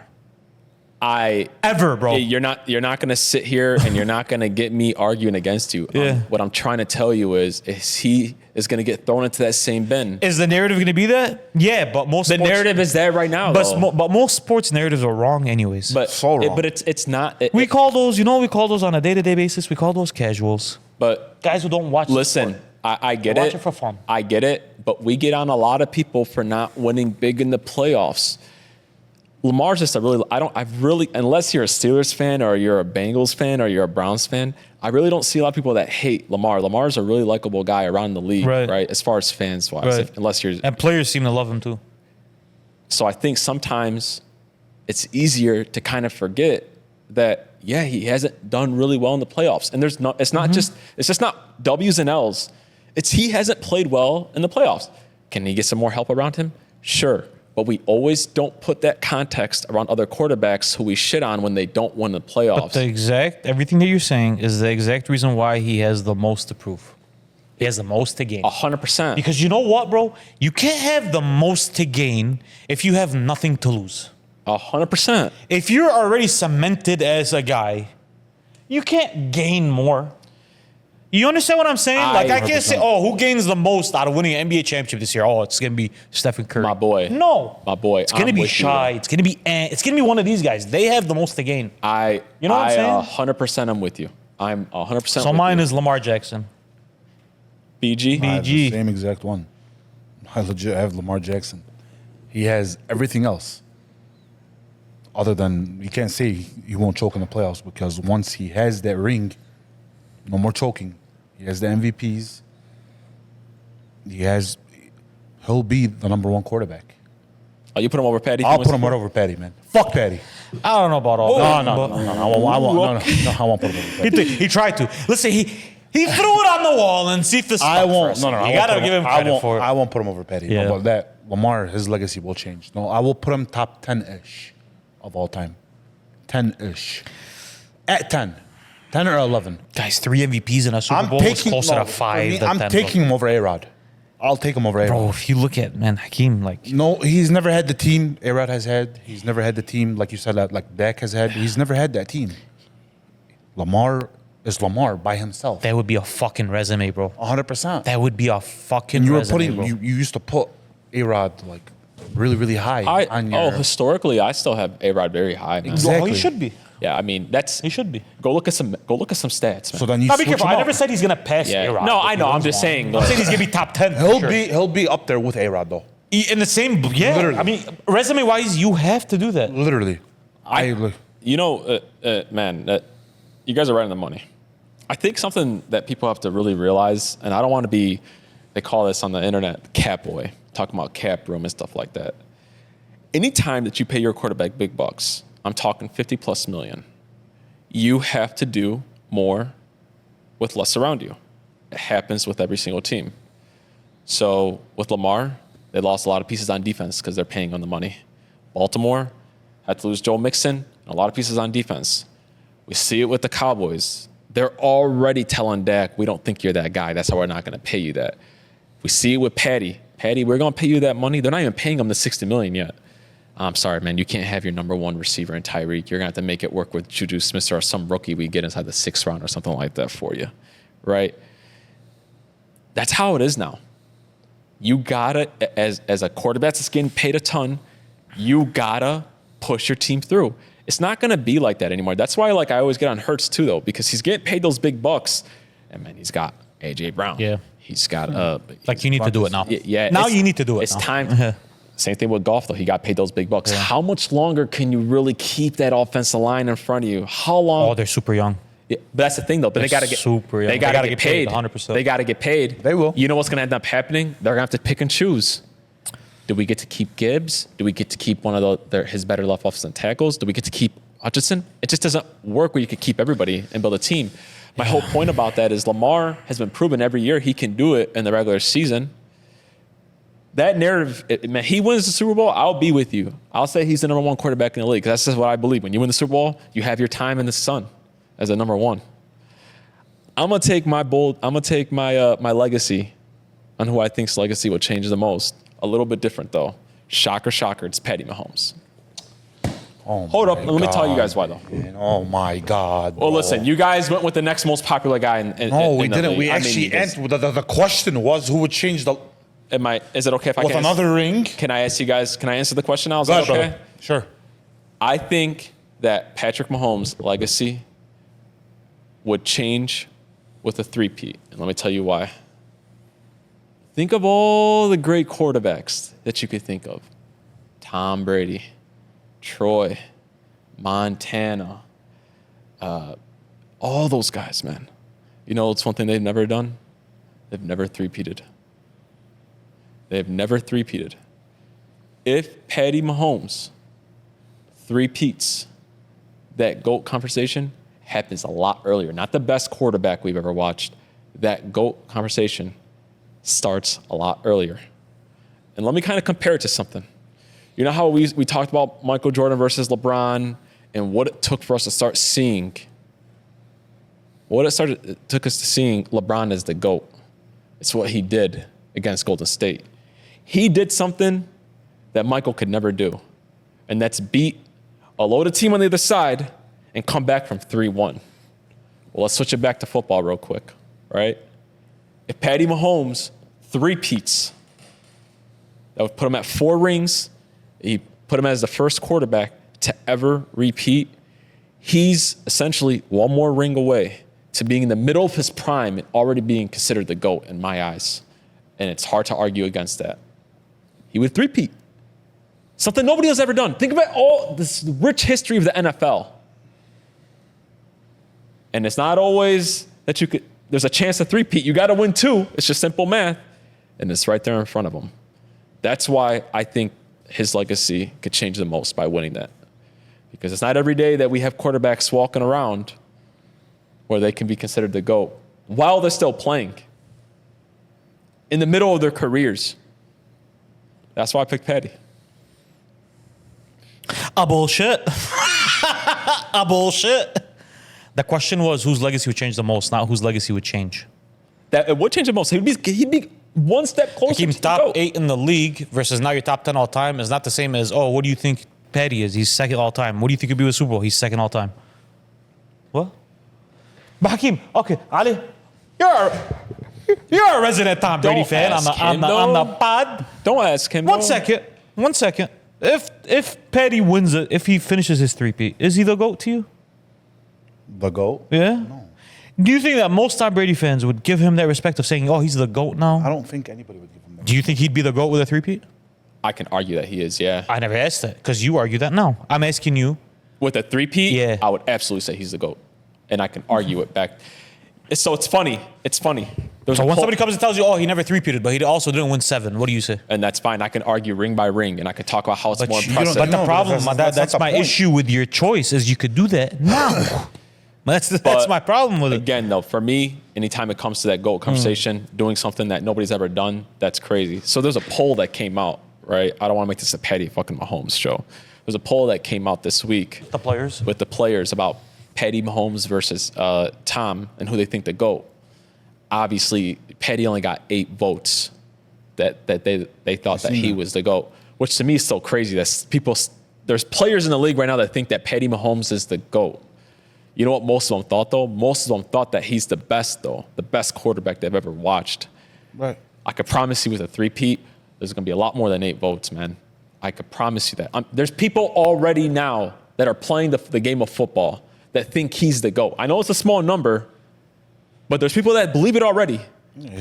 Bro. You're not going to sit here and you're not going to get me arguing against you. Yeah. What I'm trying to tell you is he is going to get thrown into that same bin. Is the narrative going to be that? Yeah, but the narrative is there right now. But most sports narratives are wrong anyways. But so wrong. But it's not. We call those on a day-to-day basis. We call those casuals. But guys who don't watch. Listen, I get it. Watch it for fun. I get it. But we get on a lot of people for not winning big in the playoffs. Lamar's just unless you're a Steelers fan or you're a Bengals fan or you're a Browns fan, I really don't see a lot of people that hate Lamar. Lamar's a really likable guy around the league, right? As far as fans wise, right. And players seem to love him too. So I think sometimes it's easier to kind of forget that, yeah, he hasn't done really well in the playoffs. And it's just not W's and L's. He hasn't played well in the playoffs. Can he get some more help around him? Sure. But we always don't put that context around other quarterbacks who we shit on when they don't win the playoffs. But everything that you're saying is the exact reason why he has the most to prove. He has the most to gain. 100%. Because you know what, bro? You can't have the most to gain if you have nothing to lose. 100%. If you're already cemented as a guy, you can't gain more. You understand what I'm saying? Like, I can't say, 100%. oh, who gains the most out of winning an NBA championship this year? Oh, it's going to be Stephen Curry. My boy. No. My boy. It's going to be Shai. It's going to be It's going to be one of these guys. They have the most to gain. You know what I'm saying? 100% I'm with you. I'm 100% So mine is Lamar Jackson. BG? I have BG. the same exact one. I legit have Lamar Jackson. He has everything else. Other than, you can't say he won't choke in the playoffs because once he has that ring, no more choking. He has the MVPs. He'll be the number one quarterback. Oh, you put him over Patty? I'll put him right over Patty, man. Fuck Patty. I don't know about all that. No, I won't put him over Patty. He tried to. Listen, he threw it on the wall and see if this I stuck for won't. us. No. You I got to won't give him credit for it. I won't put him over Patty. Yeah. But that Lamar, his legacy will change. No, I will put him top 10-ish of all time. 10-ish. At 10. 10 or 11. Guys, 3 MVPs in a Super Bowl is closer to 5 than 10. I'm taking him over A-Rod. I'll take him over A-Rod. Bro, if you look at, man, Hakeem, like... No, he's never had the team A-Rod has had. He's never had the team, like you said, like Dak has had. He's never had that team. Lamar is Lamar by himself. That would be a fucking resume, bro. 100%. That would be a fucking You were resume, bro. you used to put A-Rod like really, really high on your... historically, I still have A-Rod very high, man. Exactly. Well, he should be. Yeah, I mean, He should be. Go look at some stats, man. So then you Now, be switch careful. him I out. never said he's going to pass Yeah. A-Rod. No, I know. I'm just saying. I'm saying he's going to be top 10. He'll be up there with A-Rod though. In the same... Yeah. Literally. I mean, resume-wise, you have to do that. Literally. You know, man, you guys are right on the money. I think something that people have to really realize, and I don't want to be, they call this on the internet, cap boy, talking about cap room and stuff like that. Anytime that you pay your quarterback big bucks, I'm talking 50 plus million, you have to do more with less around you. It happens with every single team. So with Lamar, they lost a lot of pieces on defense because they're paying on the money. Baltimore had to lose Joe Mixon and a lot of pieces on defense. We see it with the Cowboys. They're already telling Dak, we don't think you're that guy. That's why we're not going to pay you that. We see it with Patty. Patty, we're going to pay you that money. They're not even paying him the $60 million yet. I'm sorry, man. You can't have your number one receiver in Tyreek. You're going to have to make it work with Juju Smith or some rookie we get inside the 6th round or something like that for you, right? That's how it is now. You got to, as a quarterback that's getting paid a ton, you got to push your team through. It's not going to be like that anymore. That's why, like, I always get on Hurts too, though, because he's getting paid those big bucks. And, man, he's got A.J. Brown. Yeah. He's got... Like, you need to do it now. Yeah. Now you need to do it It's now. time. Same thing with golf, though. He got paid those big bucks. Yeah. How much longer can you really keep that offensive line in front of you? How long? Oh, they're super young. Yeah, but that's the thing, though. But They're they got to get super young. They got to get paid. 100%. They got to get paid. They will. You know what's going to end up happening? They're going to have to pick and choose. Do we get to keep Gibbs? Do we get to keep one of his better left offensive tackles? Do we get to keep Hutchinson? It just doesn't work where you could keep everybody and build a team. My whole point about that is Lamar has been proven every year he can do it in the regular season. That narrative, man, he wins the Super Bowl, I'll be with you. I'll say he's the number one quarterback in the league. That's just what I believe. When you win the Super Bowl, you have your time in the sun as a number one. I'm gonna take my my legacy on who I think's legacy will change the most. A little bit different though. Shocker, it's Patty Mahomes. Oh Hold up, my let me tell you God, guys why though. man. Oh my God. Well, bro. listen, you guys went with the next most popular guy No, we in the didn't. league. We I mean, actually you guys- the question was who would change the Is it okay if I with can another ring? Can I ask you guys? Can I answer the question now? Is Go that ahead, okay? brother. Sure. I think that Patrick Mahomes' legacy would change with a three-peat. And let me tell you why. Think of all the great quarterbacks that you could think of. Tom Brady, Troy, Montana, all those guys, man. You know, it's one thing they've never done. They've never three-peated. They've never three-peated. If Patty Mahomes three-peats, that GOAT conversation happens a lot earlier. Not the best quarterback we've ever watched. That GOAT conversation starts a lot earlier. And let me kind of compare it to something. You know how we talked about Michael Jordan versus LeBron and what it took for us to start seeing, it took us to seeing LeBron as the GOAT. It's what he did against Golden State. He did something that Michael could never do, and that's beat a loaded team on the other side and come back from 3-1. Well, let's switch it back to football real quick. right? If Patty Mahomes three-peats, that would put him at 4 rings. He put him as the first quarterback to ever repeat. He's essentially one more ring away to being in the middle of his prime and already being considered the GOAT in my eyes. And it's hard to argue against that. He would three-peat. Something nobody has ever done. Think about all this rich history of the NFL. And it's not always that there's a chance to three-peat. You got to win 2. It's just simple math. And it's right there in front of him. That's why I think his legacy could change the most by winning that. Because it's not every day that we have quarterbacks walking around where they can be considered the GOAT while they're still playing in the middle of their careers. That's why I picked Patty. A bullshit. A bullshit. The question was whose legacy would change the most, not whose legacy would change. That it would change the most. He'd be one step closer Hakeem's to top the GOAT. 8 in the league versus now your top 10 all time is not the same as, what do you think Patty is? He's second all time. What do you think he'd be with Super Bowl? He's second all time. What? But Hakeem, okay, Ali, you're a resident Tom Brady Don't fan on ask him, the though. pod. Don't ask him. One second. If Patty wins it, if he finishes his three-peat, is he the GOAT to you? The GOAT? Yeah? No. Do you think that most Tom Brady fans would give him that respect of saying, he's the GOAT now? I don't think anybody would give him that. Do you think he'd be the GOAT with a three-peat? I can argue that he is, yeah. I never asked that because you argue that now. I'm asking you. With a three-peat, Yeah. I would absolutely say he's the GOAT. And I can argue it back. So it's funny. There's So a when poll- somebody comes and tells you, he never three-peated, but he also didn't win 7, what do you say? and that's fine. I can argue ring by ring, and I can talk about how it's more you don't- impressive. But the No, problem, that's that's not the my point. issue with your choice, is you could do that now. That's But my problem with it. Again, though, for me, anytime it comes to that GOAT conversation, doing something that nobody's ever done, that's crazy. So there's a poll that came out, right? I don't want to make this a Patty fucking Mahomes show. There's a poll that came out this week The players. with the players about Patty Mahomes versus Tom and who they think the GOAT. Obviously, Patty only got 8 votes that they thought that he was the GOAT, which to me is so crazy. There's players in the league right now that think that Patty Mahomes is the GOAT. You know what most of them thought, though? Most of them thought that he's the best, though, the best quarterback they've ever watched. Right. I could promise you with a three-peat, there's going to be a lot more than 8 votes, man. I could promise you that. There's people already now that are playing the game of football that think he's the GOAT. I know it's a small number, but there's people that believe it already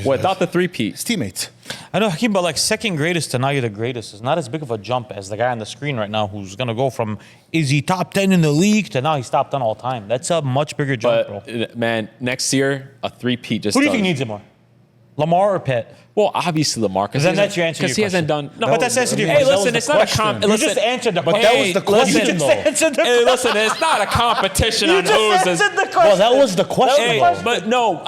without the three-peat. His teammates. I know, Hakeem, but like second greatest to now you're the greatest is not as big of a jump as the guy on the screen right now who's going to go from, is he top 10 in the league to now he's top 10 all time. That's a much bigger jump, bro. But, man, next year, a three-peat just Who do you does- think needs it more? Lamar or Pitt? Well, obviously Lamar. Then that's your answer to your Because he hasn't question. done. No, but that's answer to your Hey, question. listen, it's not a comp. You Listen, just answered the but question. that was the question, You just though. answered the Hey, listen, it's not a competition on who's this. the question. Well, that was the question. Hey, though. but no,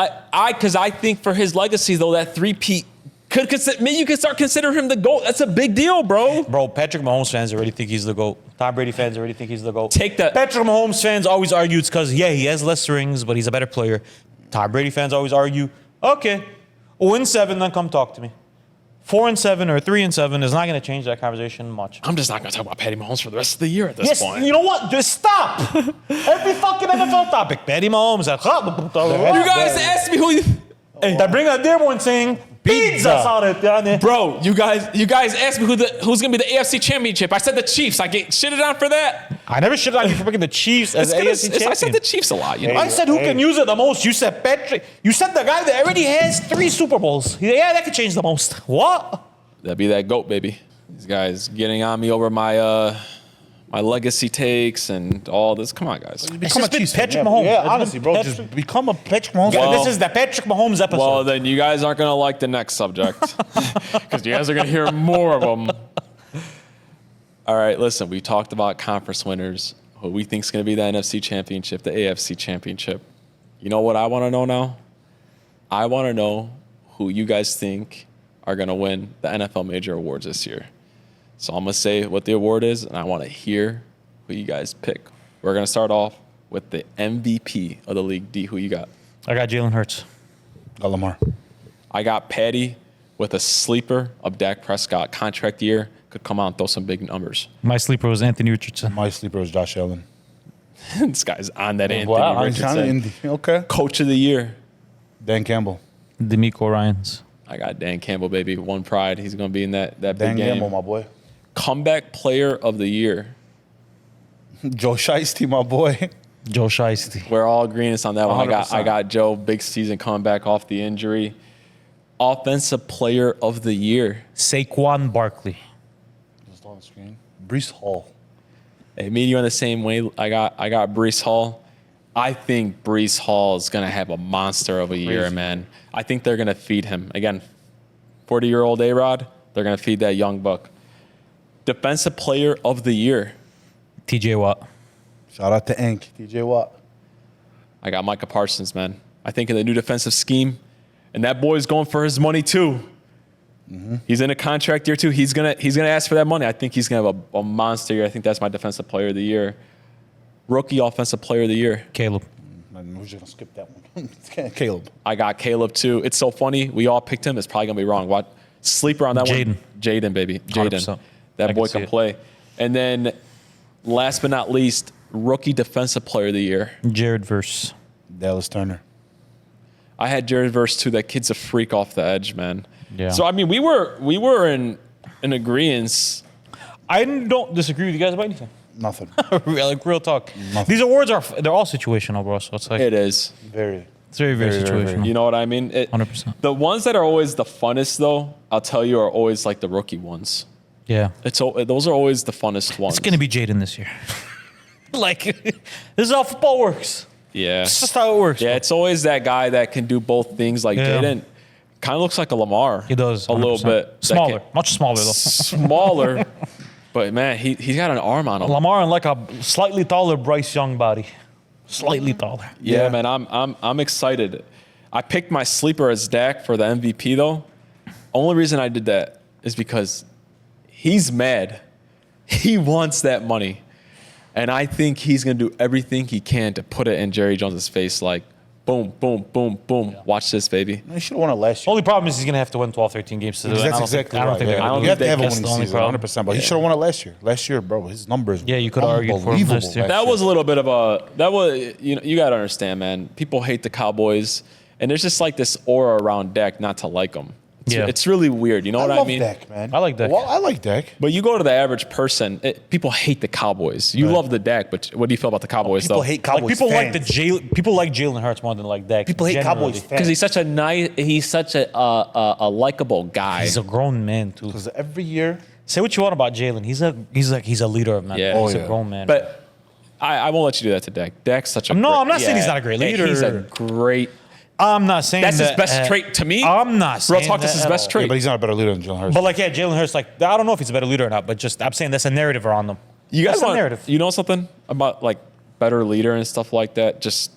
because I think for his legacy though, that three-peat could consider. Maybe you can start considering him the GOAT. That's a big deal, bro. Bro, Patrick Mahomes fans already think he's the GOAT. Tom Brady fans already think he's the GOAT. Take that. Patrick Mahomes fans always argue it's because, he has less rings, but he's a better player. Tom Brady fans always argue, okay, win 7, then come talk to me. 4-7 or 3-7 is not going to change that conversation much. I'm just not going to talk about Patty Mahomes for the rest of the year at this Yes, point. you know what? Just stop. Every fucking NFL topic. Patty Mahomes. You guys asked me who. They bring a Dearborn saying, pizza. Bro, you guys asked me who's going to be the AFC Championship. I said the Chiefs. I get shitted on for that. I never shit on you for picking the Chiefs as AFC champion. I said the Chiefs a lot. You know? I said who can use it the most. You said Patrick. You said the guy that already has 3 Super Bowls. Yeah, that could change the most. What? That'd be that GOAT, baby. These guys getting on me over my my legacy takes and all this. Come on, guys. It's just been Patrick Mahomes. Yeah, It's honestly, been bro, Patrick- just become a Patrick Mahomes. Well- This is the Patrick Mahomes episode. Well, then you guys aren't going to like the next subject because you guys are going to hear more of them. All right, listen, we talked about conference winners, who we think is going to be the NFC Championship, the AFC Championship. You know what I want to know now? I want to know who you guys think are going to win the NFL Major Awards this year. So I'm going to say what the award is, and I want to hear who you guys pick. We're going to start off with the MVP of the league. D, who you got? I got Jalen Hurts. Got Lamar. I got Patty with a sleeper of Dak Prescott. Contract year, could come out and throw some big numbers. My sleeper was Anthony Richardson. My sleeper was Josh Allen. This guy's on that Anthony Wow. Richardson. Okay. Coach of the year. Dan Campbell. D'Amico Ryans. I got Dan Campbell, baby. One pride. He's going to be in that big Dan game. Campbell, my boy. Comeback player of the year. Joe Shiesty, my boy. Joe Shiesty. We're all agreeing on that one. 100%. I got Joe. Big season coming back off the injury. Offensive player of the year. Saquon Barkley. Just on the screen. Brees Hall. Hey, me and you on the same way. I got Brees Hall. I think Brees Hall is going to have a monster of a year, man. I think they're going to feed him. Again, 40-year-old A-Rod, they're going to feed that young buck. Defensive player of the year. TJ Watt. Shout out to Inc. TJ Watt. I got Micah Parsons, man. I think in the new defensive scheme, and that boy's going for his money too. Mm-hmm. He's in a contract year too. He's gonna ask for that money. I think he's gonna have a monster year. I think that's my defensive player of the year. Rookie offensive player of the year. Caleb. We're just gonna skip that one. Caleb. I got Caleb too. It's so funny. We all picked him. It's probably gonna be wrong. What? Sleeper on that one. Jaden, baby. Jaden. That boy can play. And then, last but not least, rookie defensive player of the year. Jared Verse. Dallas Turner. I had Jared Verse too. That kid's a freak off the edge, man. Yeah. So I mean, we were in agreement. I don't disagree with you guys about anything. Nothing. Like real talk. Nothing. These awards they're all situational, bro. So it's like It is. Very. it's very situational. You know what I mean? 100%. The ones that are always the funnest, though, I'll tell you, are always like the rookie ones. Yeah. Those are always the funnest ones. It's gonna be Jaden this year. Like this is how football works. Yeah. It's just how it works. Yeah, bro. it's always that guy that can do both things. Like Yeah. Jaden kind of looks like a Lamar. He does a little 100%. bit Smaller, much smaller though. Smaller, but man, he's got an arm on him. Lamar and like a slightly taller Bryce Young body. Slightly taller. Yeah, man, I'm excited. I picked my sleeper as Dak for the MVP though. Only reason I did that is because he's mad. He wants that money. And I think he's going to do everything he can to put it in Jerry Jones' face like, boom, boom, boom, boom. Yeah. Watch this, baby. He should have won it last year. Only problem is he's going to have to win 12, 13 games to do it. That's exactly right. You have to have a winning season, 100%. But he should have won it last year. Last year, bro, his numbers you could argue for him last year. That was a little bit of you got to understand, man. People hate the Cowboys, and there's just like this aura around Dak not to like him. It's really weird. You know what I mean? I love Dak, man. I like Dak. Well, I like Dak. But you go to the average person, people hate the Cowboys. You love the Dak, but what do you feel about the Cowboys, People though? hate Cowboys people fans. people like Jalen Hurts more than like Dak. People hate generally. Cowboys fans. Because he's such a likable guy. He's a grown man too. Because every year, Say what you want about Jalen. He's a leader of men. Yeah. He's Oh, a grown man. But I won't let you do that to Dak. Dak's such a I'm great, not saying he's not a great leader. He's a great. I'm not saying That's that, his best trait to me. I'm not saying Real talk, that's his best yeah, trait. but he's not a better leader than Jalen Hurts. But like, yeah, Jalen Hurts, like, I don't know if he's a better leader or not, but just I'm saying that's a narrative around them. You guys That's a want narrative. You know something about like better leader and stuff like that? Just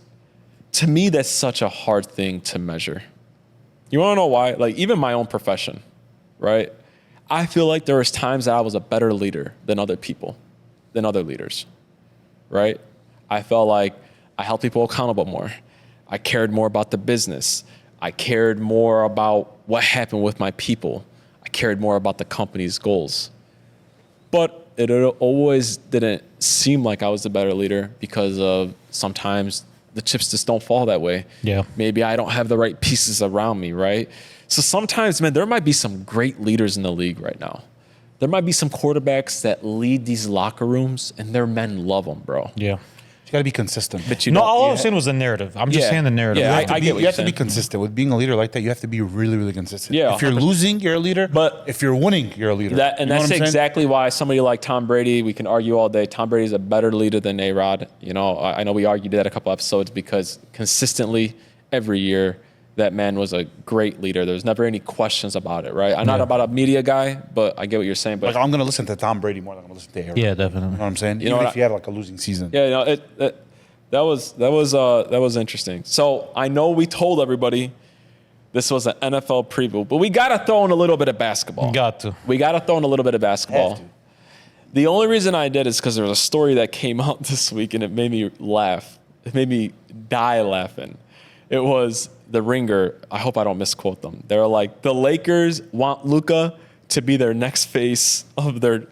to me, that's such a hard thing to measure. You want to know why? Like even my own profession, right? I feel like there was times that I was a better leader than other people, than other leaders, right? I felt like I held people accountable more. I cared more about the business. I cared more about what happened with my people. I cared more about the company's goals. But it always didn't seem like I was the better leader because of sometimes the chips just don't fall that way. Yeah. Maybe I don't have the right pieces around me, right? So sometimes, man, there might be some great leaders in the league right now. There might be some quarterbacks that lead these locker rooms and their men love them, bro. Yeah. You got to be consistent. But All I was saying was the narrative. I'm just saying the narrative. Yeah, Right? I get what You you're have to be saying. consistent. With being a leader like that, you have to be really, really consistent. Yeah, if you're 100%. losing, you're a leader. But if you're winning, you're a leader. And You know that's what I'm saying? exactly why somebody like Tom Brady, we can argue all day. Tom Brady's a better leader than A-Rod. You know, I know we argued that a couple episodes because consistently every year that man was a great leader. There's never any questions about it, right? I'm not about a media guy, but I get what you're saying. But Like I'm gonna listen to Tom Brady more than I'm gonna listen to Aaron. Yeah, definitely. You know what I'm saying? You know Even what if you had like a losing season. yeah, that was interesting. So I know we told everybody this was an NFL preview, but we got to throw in a little bit of basketball. We got to throw in a little bit of basketball. Have to. The only reason I did is because there was a story that came out this week and it made me laugh. It made me die laughing. It was the Ringer. I hope I don't misquote them. They're like, the Lakers want Luka to be their next face of the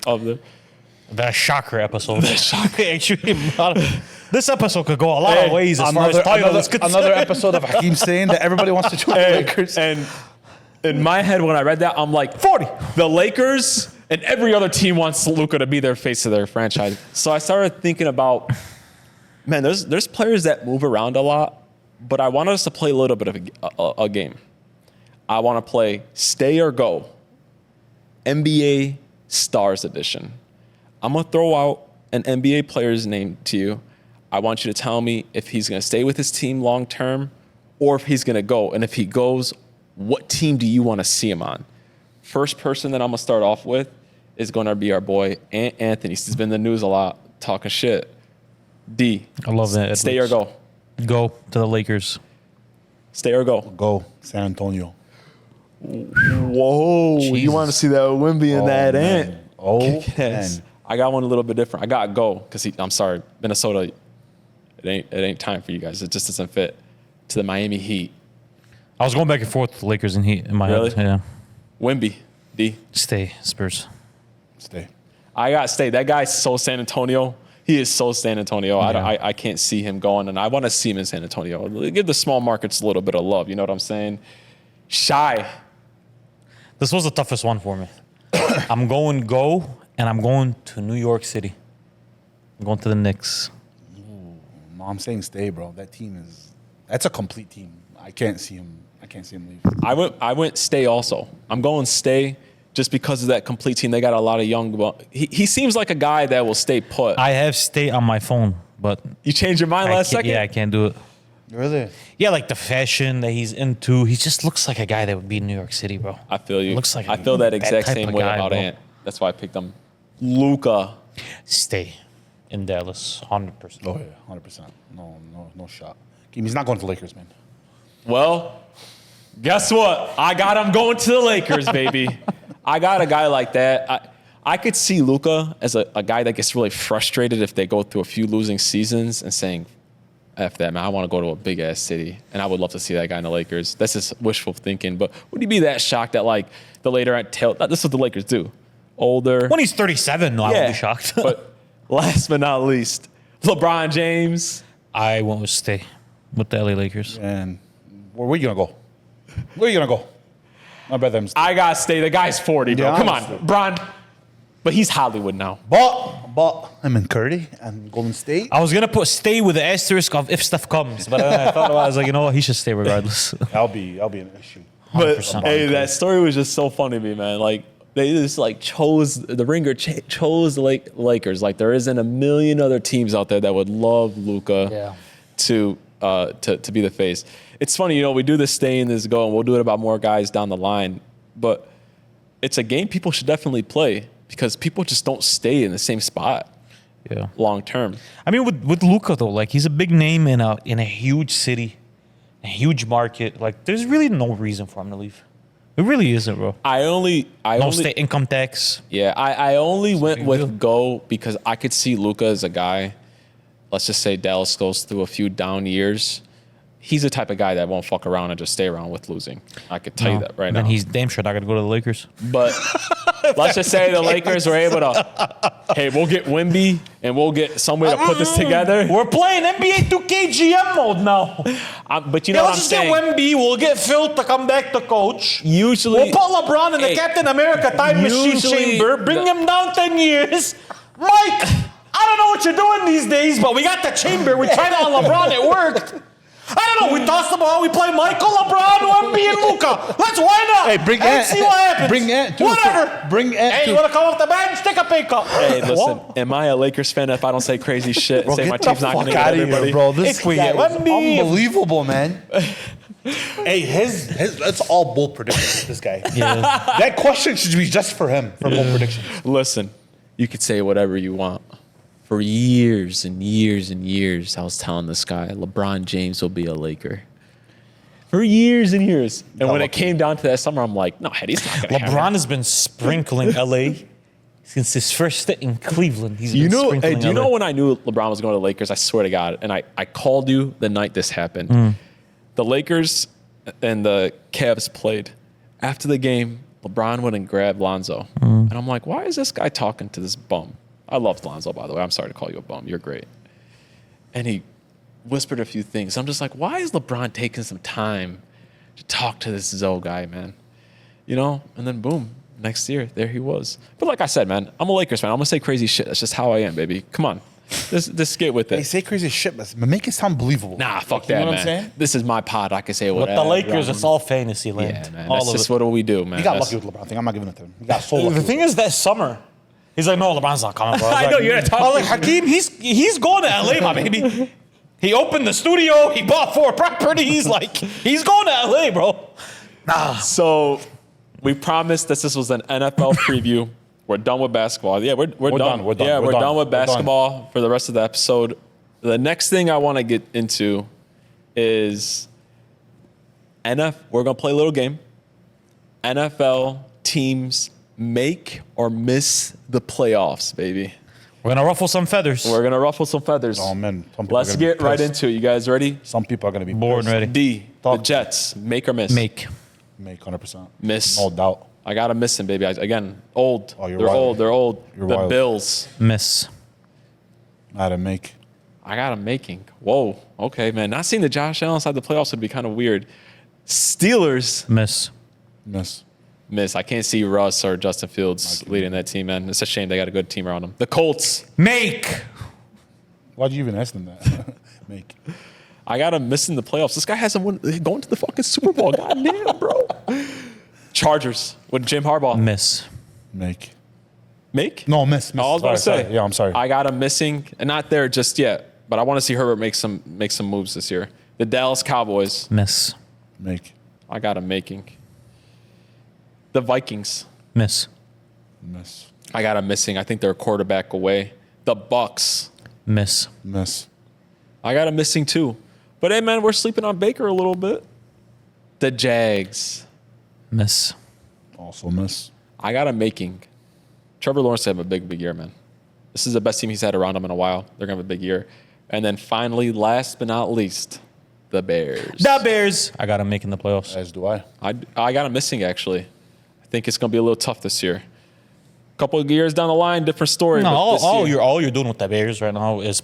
The shocker episode. The shocker. Actually, This episode could go a lot of ways as far as title is concerned. Another episode of Hakeem saying that everybody wants to join the Lakers. And in my head, when I read that, I'm like, 40. The Lakers and every other team wants Luka to be their face of their franchise. So I started thinking about, man, there's players that move around a lot, but I wanted us to play a little bit of a game. I want to play Stay or Go, NBA Stars Edition. I'm going to throw out an NBA player's name to you. I want you to tell me if he's going to stay with his team long term or if he's going to go. And if he goes, what team do you want to see him on? First person that I'm going to start off with is going to be our boy, Anthony. He's been in the news a lot, talking shit. D. I love that. Stay or go? Go to the Lakers. Stay or go? Go, San Antonio. Whoa. Jesus. You want to see that Wimby and that man. Ant? Oh, Yes. man. I got one a little bit different. I got go because I'm sorry, Minnesota, it ain't time for you guys. It just doesn't fit to the Miami Heat. I was going back and forth with the Lakers and Heat in my Really? head. Yeah. Wimby, D. Stay, Spurs. Stay. I got stay. That guy's so San Antonio. He is so San Antonio. Yeah. I can't see him going, and I want to see him in San Antonio. Give the small markets a little bit of love. You know what I'm saying? Shy. This was the toughest one for me. I'm going go, and I'm going to New York City. I'm going to the Knicks. No, I'm saying stay, bro. That's a complete team. I can't see him leave. I went stay also. I'm going stay just because of that complete team. They got a lot of young. Well, he seems like a guy that will stay put. I have stay on my phone, but You changed your mind last second? Yeah, I can't do it. Really? Yeah, like the fashion that he's into. He just looks like a guy that would be in New York City, bro. I feel you. Looks like I feel that that exact type same of way guy, about bro. Ant. That's why I picked him. Luka. Stay in Dallas, 100%. Oh yeah, 100%. No shot. He's not going to the Lakers, man. Well, guess what? I got him going to the Lakers, baby. I got a guy like that. I could see Luka as a guy that gets really frustrated if they go through a few losing seasons and saying, F that, man, I want to go to a big-ass city. And I would love to see that guy in the Lakers. That's just wishful thinking. But would you be that shocked that, like, the later at tail... This is what the Lakers do. Older. When he's 37, no, I won't be shocked. But last but not least, LeBron James. I won't stay with the LA Lakers. And where are you gonna go? Where are you gonna go? I bet them. I got to stay. The guy's 40, bro. Yeah, Come on, honestly. Bron. But he's Hollywood now. But I'm in Curry and Golden State. I was going to put stay with the asterisk of if stuff comes, but I thought about it. I was like, you know what? He should stay regardless. I'll be an issue. But 100%. hey, that story was just so funny to me, man. Like they just like chose the Ringer chose the Lakers. Like there isn't a million other teams out there that would love Luka to be the face. It's funny, you know, we do this stay and this go, and we'll do it about more guys down the line. But it's a game people should definitely play because people just don't stay in the same spot Yeah. long term. I mean, with Luka though, like he's a big name in a huge city, a huge market. Like, there's really no reason for him to leave. It really isn't, bro. No state income tax. Yeah, I only went big with deal. go because I could see Luka as a guy. Let's just say Dallas goes through a few down years. He's the type of guy that won't fuck around and just stay around with losing. I could tell you that right now. Then he's damn sure not gonna go to the Lakers. But let's just say the Lakers were able to, hey, we'll get Wimby and we'll get some way to put this together. We're playing NBA 2K GM mode now. But you know what I'm let's just saying? get Wemby. We'll get Phil to come back to coach. Usually, We'll put LeBron in the Hey, Captain America time machine usually chamber, bring him down 10 years. Mike, I don't know what you're doing these days, but we got the chamber. We tried it on LeBron. It worked. I don't know. We tossed the ball. We play Michael, LeBron, Wemby, and Luka. Let's why not? Hey, bring and Ant. see what happens. Bring Ant, too. Whatever. Bring Ant, Hey, too. you want to come off the bench? Take a pay cut. hey, listen, What? am I a Lakers fan if I don't say crazy shit and say my team's not going to get outta everybody? bro. This If we guy get is Wemby. unbelievable, man. Hey, his that's all bold predictions. This guy. Yeah. That question should be just for him for bold predictions. Listen, you could say whatever you want. For years and years and years, I was telling this guy, LeBron James will be a Laker. For years and years. And when it came down to that summer, I'm like, no, he's not going to LeBron has been sprinkling LA since his first stint in Cleveland. He's You been know, sprinkling hey, do you LA. know when I knew LeBron was going to the Lakers? I swear to God. And I called you the night this happened. The Lakers and the Cavs played. After the game, LeBron went and grabbed Lonzo. And I'm like, why is this guy talking to this bum? I love Lonzo, by the way. I'm sorry to call you a bum. You're great. and he whispered a few things. I'm just like, why is LeBron taking some time to talk to this Zoe guy, man? You know? And then boom, next year, there he was. But like I said, man, I'm a Lakers fan. I'm going to say crazy shit. That's just how I am, baby. Come on. Just get with it. They say crazy shit, but make it sound believable. Nah, fuck you that, know what man. I'm saying? This is my pod. I can say With whatever. the Lakers, it's all fantasy land. Yeah, man. All That's of just it. what we do, man. He got That's- lucky with LeBron thing. I'm not giving it to him. He got so lucky. The thing is that summer, he's like, no, LeBron's not coming, bro. I know, you're I talking- was like, Hakeem, he's going to LA, my baby. He opened the studio. He bought 4 properties. Like, he's going to LA, bro. Nah. So we promised that this was an NFL preview. We're done with basketball. Yeah, we're done. We're done. Yeah, We're we're done. done with We're done. basketball for the rest of the episode. The next thing I want to get into is we're going to play a little game. NFL teams make or miss the playoffs, baby. We're going to ruffle some feathers. We're going to ruffle some feathers. Oh, man. Some people Let's are gonna be get right pissed. into it. You guys ready? Some people are going to be Bored pissed. and ready. D, the Talk. Jets, make or miss? Make. Make 100%. Miss. No doubt. I got to miss them, baby. Again, old. Oh, you're They're wild. old. They're old. You're the wild. Bills. Miss. Not a make. I got them making. Whoa. Okay, man. Not seeing the Josh Allen side of the playoffs would be kind of weird. Steelers, Miss. Miss. miss. I can't see Russ or Justin Fields leading that team, man. It's a shame they got a good team around them. The Colts, Make. Why'd you even ask them that? Make. I got them missing the playoffs. This guy hasn't won, going to the fucking Super Bowl. God damn, bro. Chargers with Jim Harbaugh. Miss. Make. Make? No, miss. I was about to Sorry, say. sorry. Yeah, I'm sorry. I got him missing, and not there just yet, but I want to see Herbert make some moves this year. The Dallas Cowboys, Miss. Make. I got him making. The Vikings, Miss. Miss. I got him missing. I think they're a quarterback away. The Bucks, Miss. Miss. I got him missing too. But hey, man, we're sleeping on Baker a little bit. The Jags, Miss. Also miss. I got him making. Trevor Lawrence have a big year, man. This is the best team he's had around him in a while. They're gonna have a big year. And then finally, last but not least, the Bears. The Bears. I got him making the playoffs. As do I. I got him missing actually. I think it's gonna be a little tough this year. Couple of years down the line, different story. No, but this year- all you're doing with the Bears right now is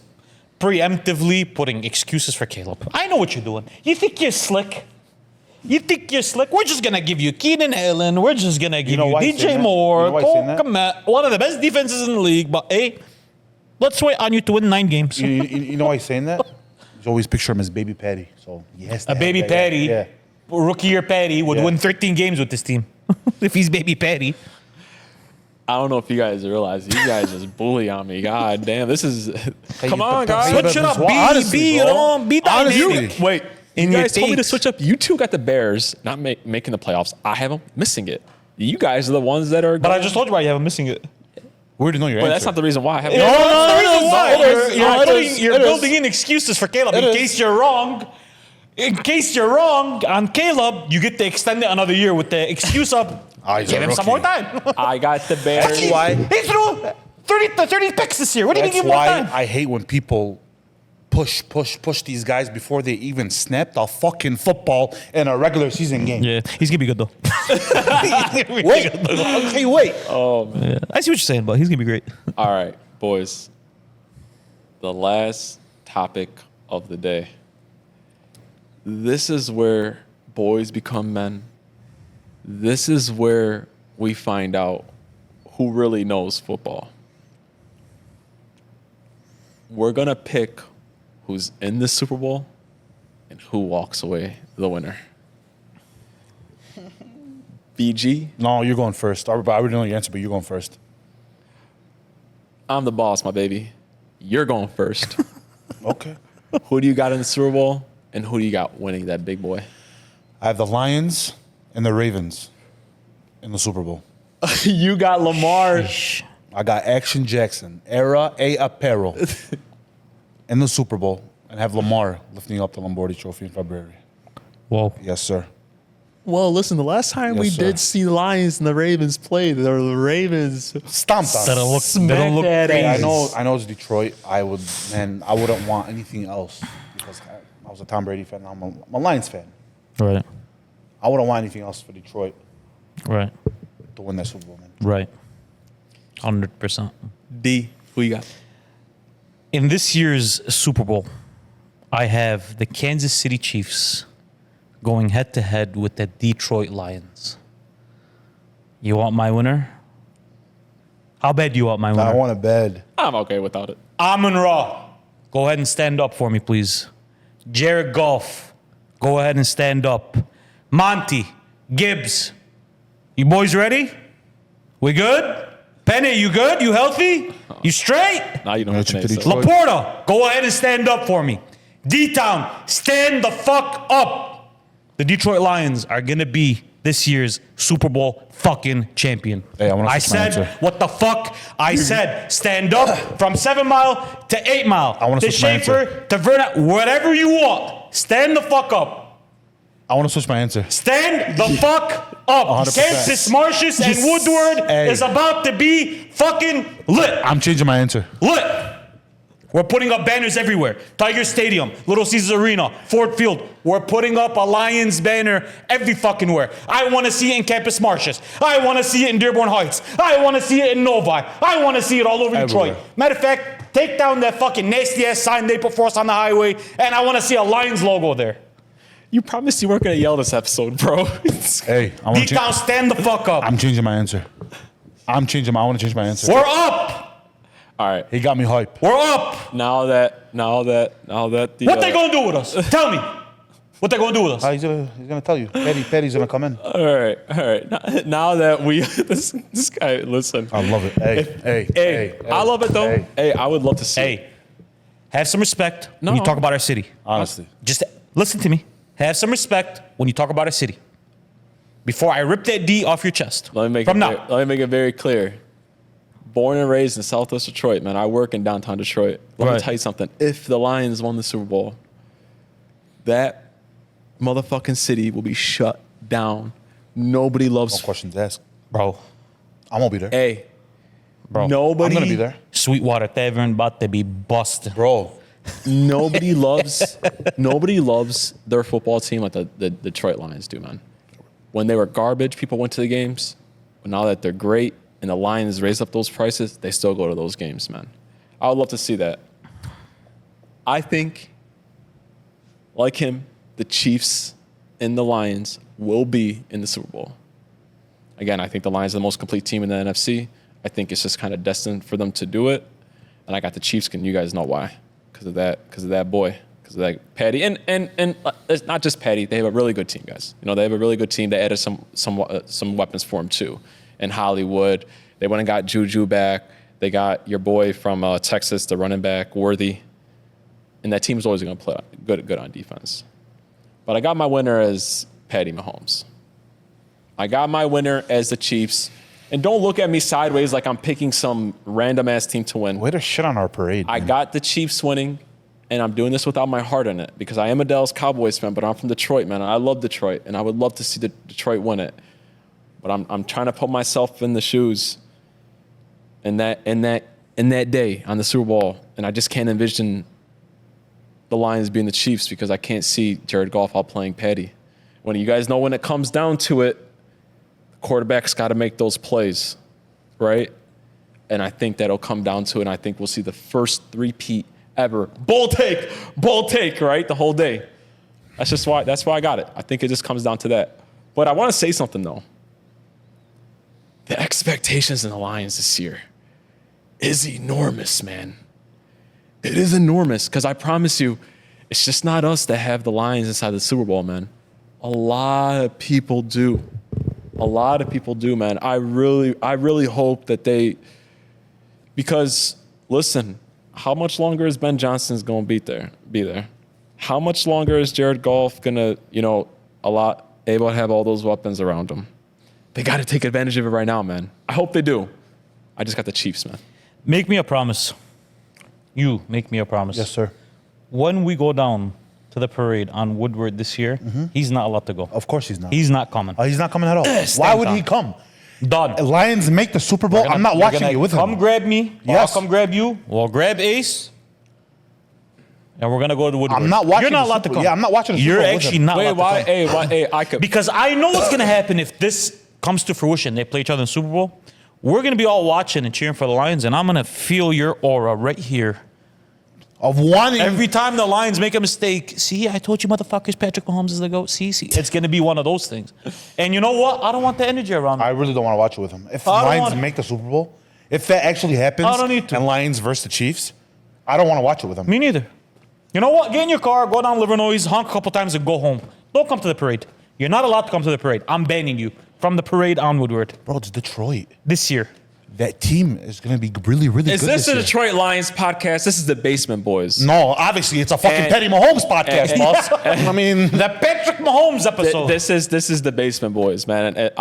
preemptively putting excuses for Caleb. I know what you're doing. You think you're slick. We're just gonna give you Keenan Allen. We're just gonna give know you why he's DJ saying that? Moore, You know why he's Cole saying that? Kmet, one of the best defenses in the league. But hey, let's wait on you to win 9 games. You know why he's saying that? He's always picture him as baby Patty. So yes, A baby Patty, Yeah. rookie year Patty would Yeah. win 13 games with this team if he's baby Patty. I don't know if you guys realize you guys just bully on me. God damn, this is. Come you- on, guys. Switch it up. Honestly, Be bro. be dynamic. Honestly. Wait, In you your guys told me to takes. switch up. You two got the Bears not making the playoffs. I have them missing it. You guys are the ones that are. But I just told you why you have him missing it. We already know your But answer. that's not the reason why I have. No, that's the reason why. it is. You're It is. building in excuses for Caleb It in is. case you're wrong. In case you're wrong on Caleb, you get to extend it another year with the excuse of He's a give him some rookie. more time. I got the Bears. That's why. He threw 30 picks this year. What do you mean That's give him more why time? I hate when people push these guys before they even snapped a fucking football in a regular season game. Yeah, he's gonna be good though. Wait. Okay, wait. Yeah. I see what you're saying, but he's gonna be great. All right, boys. The last topic of the day. This is where boys become men. This is where we find out who really knows football. We're going to pick who's in the Super Bowl and who walks away the winner. BG, No, you're going first. I already know your answer, but you're going first. I'm the boss, my baby. You're going first. Okay. Who do you got in the Super Bowl and who do you got winning that big boy? I have the Lions and the Ravens in the Super Bowl. You got Lamar. I got Action Jackson, Era A Apparel in the Super Bowl, and have Lamar lifting up the Lombardi Trophy in February. Whoa. Yes, sir. Well, listen, the last time Yes, we sir. did see the Lions and the Ravens play, the Ravens Stomped on. They don't look. They don't look that crazy. ass. I know it's Detroit. I wouldn't want anything else because I was a Tom Brady fan. I'm a Lions fan. Right. I wouldn't want anything else for Detroit Right. to win that Super Bowl, man. Right. 100%. D. Who you got? In this year's Super Bowl, I have the Kansas City Chiefs going head-to-head with the Detroit Lions. You want my winner? How bad do you want my winner? I want a bed. I'm okay without it. Amon-Ra, go ahead and stand up for me, please. Jared Goff, go ahead and stand up. Monty, Gibbs, you boys ready? We good? Penny, you good? You healthy? You straight? Now you don't have to Detroit. say so. Laporta, go ahead and stand up for me. D-Town, stand the fuck up. The Detroit Lions are going to be this year's Super Bowl fucking champion. Hey, I said, answer. what the fuck? I said, stand up from 7 Mile to 8 Mile. I wanna to switch my answer. Schaefer, to Verna, whatever you want. Stand the fuck up. I want to switch my answer. Stand the fuck up. 100%. Kansas, Marcius, and Woodward Hey. is about to be fucking lit. I'm changing my answer. Lit. We're putting up banners everywhere. Tiger Stadium, Little Caesars Arena, Ford Field. We're putting up a Lions banner every fucking where. I want to see it in Campus Martius. I want to see it in Dearborn Heights. I want to see it in Novi. I want to see it all over Everywhere. Detroit. Matter of fact, take down that fucking nasty ass sign they put for us on the highway, and I want to see a Lions logo there. You promised you weren't going to yell this episode, bro. Hey, I want Deep to down, stand the fuck up. I'm changing my answer. I want to change my answer. We're up. All right. He got me hype. We're up. Now that the, What they gonna do with us? Tell me. What they gonna do with us? He's gonna tell you. Petty's gonna come in. all right. Now that we this guy, listen. I love it. Hey, I love it though. Hey, I would love to see. it. Hey, have some respect No. when you talk about our city. Honestly. Just listen to me. Have some respect when you talk about our city. Before I rip that D off your chest. Let me make it very clear. Born and raised in Southwest Detroit, man. I work in downtown Detroit. Let me Right. tell you something. If the Lions won the Super Bowl, that motherfucking city will be shut down. Nobody No loves. questions asked. Bro, I'm gonna be there. Hey, bro. nobody. I'm gonna be there. Sweetwater Tavern about to be busted. Bro. Nobody loves. Nobody loves their football team like the Detroit Lions do, man. When they were garbage, people went to the games. But now that they're great and the Lions raised up those prices, they still go to those games, man. I would love to see that. I think, like him, the Chiefs and the Lions will be in the Super Bowl. Again, I think the Lions are the most complete team in the NFC. I think it's just kind of destined for them to do it. And I got the Chiefs, and you guys know why. Because of that boy. Because of that Patty. And it's not just Patty. They have a really good team, guys. You know, they have a really good team. They added some weapons for him, too. In Hollywood, they went and got Juju back. They got your boy from Texas, the running back, Worthy. And that team's always going to play good on defense. But I got my winner as Patty Mahomes. I got my winner as the Chiefs. And don't look at me sideways like I'm picking some random-ass team to win. Way to shit on our parade. I man. got the Chiefs winning, and I'm doing this without my heart in it because I am a Dallas Cowboys fan, but I'm from Detroit, man. I love Detroit, and I would love to see Detroit win it. But I'm trying to put myself in the shoes in that day on the Super Bowl, and I just can't envision the Lions being the Chiefs because I can't see Jared Goff out playing Patty. When you guys know when it comes down to it, the quarterback's got to make those plays, right? And I think that'll come down to it, and I think we'll see the first three-peat ever. Bull take, right? The whole day. That's why I got it. I think it just comes down to that. But I want to say something, though. The expectations in the Lions this year is enormous, man. It is enormous because I promise you, it's just not us that have the Lions inside the Super Bowl, man. A lot of people do. Man. I really hope that they, because listen, how much longer is Ben Johnson's going to be there? How much longer is Jared Goff going to, able to have all those weapons around him? They got to take advantage of it right now, man. I hope they do. I just got the Chiefs, man. Make me a promise. You make me a promise. Yes, sir. When we go down to the parade on Woodward this year, he's not allowed to go. Of course he's not. He's not coming. He's not coming at all. Why would he come? Done. Lions make the Super Bowl. I'm not watching it with him. Come grab me. Yes. I'll come grab you. We'll grab Ace. And we're going to go to Woodward. I'm not watching You're not the allowed to Super- come. Yeah, I'm not watching the Super You're Bowl with actually him. not Wait, allowed to come. why? I could. Because I know what's going to happen if this comes to fruition. They play each other in the Super Bowl. We're going to be all watching and cheering for the Lions, and I'm going to feel your aura right here of wanting. Every time the Lions make a mistake, see, I told you motherfuckers Patrick Mahomes is the GOAT. See, it's going to be one of those things. And you know what? I don't want the energy around it. I really don't want to watch it with him. If the Lions make the Super Bowl, if that actually happens, I don't need to. And Lions versus the Chiefs, I don't want to watch it with him. Me neither. You know what? Get in your car, go down Livernois, honk a couple times and go home. Don't come to the parade. You're not allowed to come to the parade. I'm banning you from the parade onward. Bro, it's Detroit. This year. That team is going to be really, really Is good this the year. Detroit Lions podcast? This is the Basement Boyz. No, obviously it's a fucking Petty Mahomes podcast, boss. I mean, The Patrick Mahomes episode. This is the Basement Boyz, man. And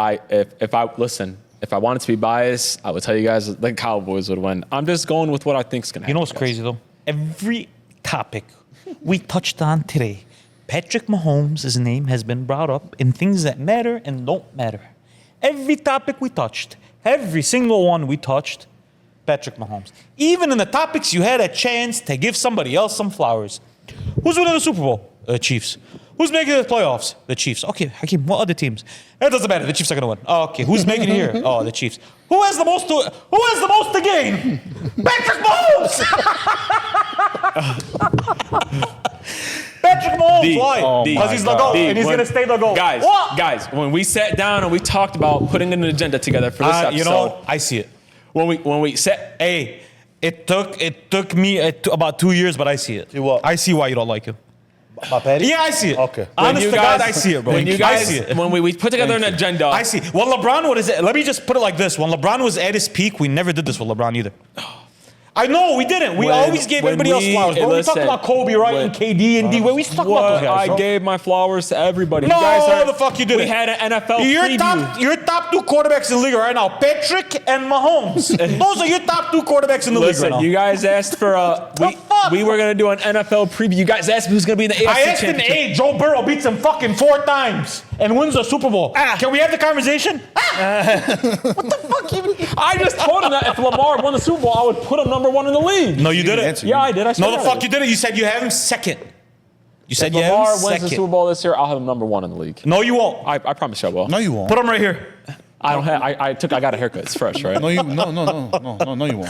if I wanted to be biased, I would tell you guys the Cowboys would win. I'm just going with what I think's gonna happen. You know what's crazy though? Every topic we touched on today, Patrick Mahomes' name has been brought up in things that matter and don't matter. Every topic we touched, every single one we touched, Patrick Mahomes. Even in the topics you had a chance to give somebody else some flowers. Who's winning the Super Bowl? The Chiefs. Who's making the playoffs? The Chiefs. Okay, Hakeem, what other teams? It doesn't matter. The Chiefs are going to win. Oh, okay, who's making it here? Oh, the Chiefs. Who has the most to gain? Patrick Mahomes! Patrick Mahomes, why? Because he's the GOAT, and he's going to stay the GOAT. Guys, when we sat down and we talked about putting an agenda together for this episode. You know, I see it. When we set... Hey, it took me about 2 years, but I see it. See what? I see why you don't like him. my Petty? Yeah, I see it. Okay. Honest to God, I see it, bro. I see it. When we put together an agenda... I see. Well, LeBron, what is it? Let me just put it like this. When LeBron was at his peak, we never did this with LeBron either. I know, we didn't. We always gave everybody else flowers. Bro, we talked about Kobe, right, and KD and D. We used to talk about those guys, bro. I gave my flowers to everybody. No, you guys the fuck you didn't. We had an NFL preview. Your top two quarterbacks in the league right now, Patrick and Mahomes. Those are your top two quarterbacks in the league right now. You guys asked for we were going to do an NFL preview. You guys asked me who's going to be in the AFC I asked him, hey, Joe Burrow beats him fucking 4 times and wins a Super Bowl. Can we have the conversation? What the fuck? I just told him that if Lamar won the Super Bowl, I would put him number 1 in the league. No, you didn't. Yeah, I did. I said no, the fuck you didn't. You said you have him second. You said if you have Lamar him wins second. the Super Bowl this year, I'll have him number 1 in the league. No, you won't. I promise you I will. No, you won't. Put him right here. I don't have. I got a haircut. It's fresh, right? No, you won't.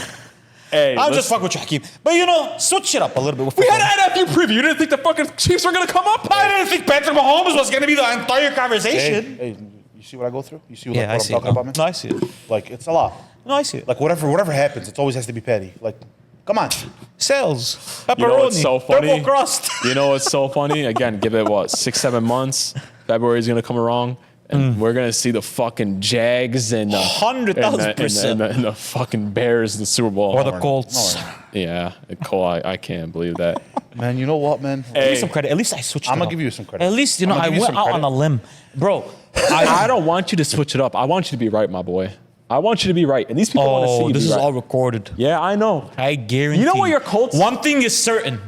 Hey, I'll just fuck with you, Hakeem. But you know, switch it up a little bit. We had an NFL preview. You didn't think the fucking Chiefs were gonna come up? I didn't think Patrick Mahomes was gonna be the entire conversation. Hey, you see what I go through? You see what I I'm see talking it. about, man? No, I see it. Like, it's a lot. No, I see it. Like, whatever happens, it always has to be petty. Like, come on. Sales, pepperoni, You know what's so funny? double crust. You know what's so funny? Again, give it 6-7 months. February's gonna come around. And we're gonna see the fucking Jags and 100,000%. and the fucking Bears in the Super Bowl. Or the Colts. Yeah, Cole, I can't believe that. Man, you know what, man? Give me some credit. At least I switched it I'm up. gonna give you some credit. At least, you know, I went out on a limb. Bro, I don't want you to switch it up. I want you to be right, my boy. I want you to be right. And these people want to see you this be is right. all recorded. Yeah, I know. I guarantee. You know what your Colts... One thing is certain.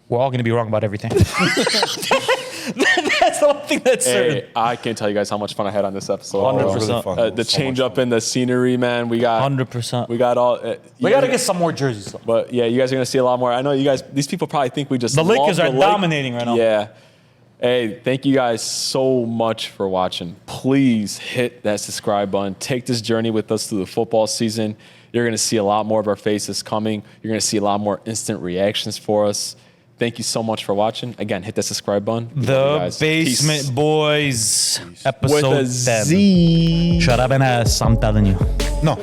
We're all going to be wrong about everything. That's the one thing that's certain. Hey, I can't tell you guys how much fun I had on this episode. 100%. The change up in the scenery, man. We got 100%. We got all. We got to get some more jerseys, though. But yeah, you guys are gonna see a lot more. I know you guys. These people probably think we just The love Lakers are the Lake. dominating right now. Yeah. Hey, thank you guys so much for watching. Please hit that subscribe button. Take this journey with us through the football season. You're gonna see a lot more of our faces coming. You're gonna see a lot more instant reactions for us. Thank you so much for watching. Again, hit that subscribe button. The Basement Boyz, episode with a 10. Z. Shut up and ass, I'm telling you. No.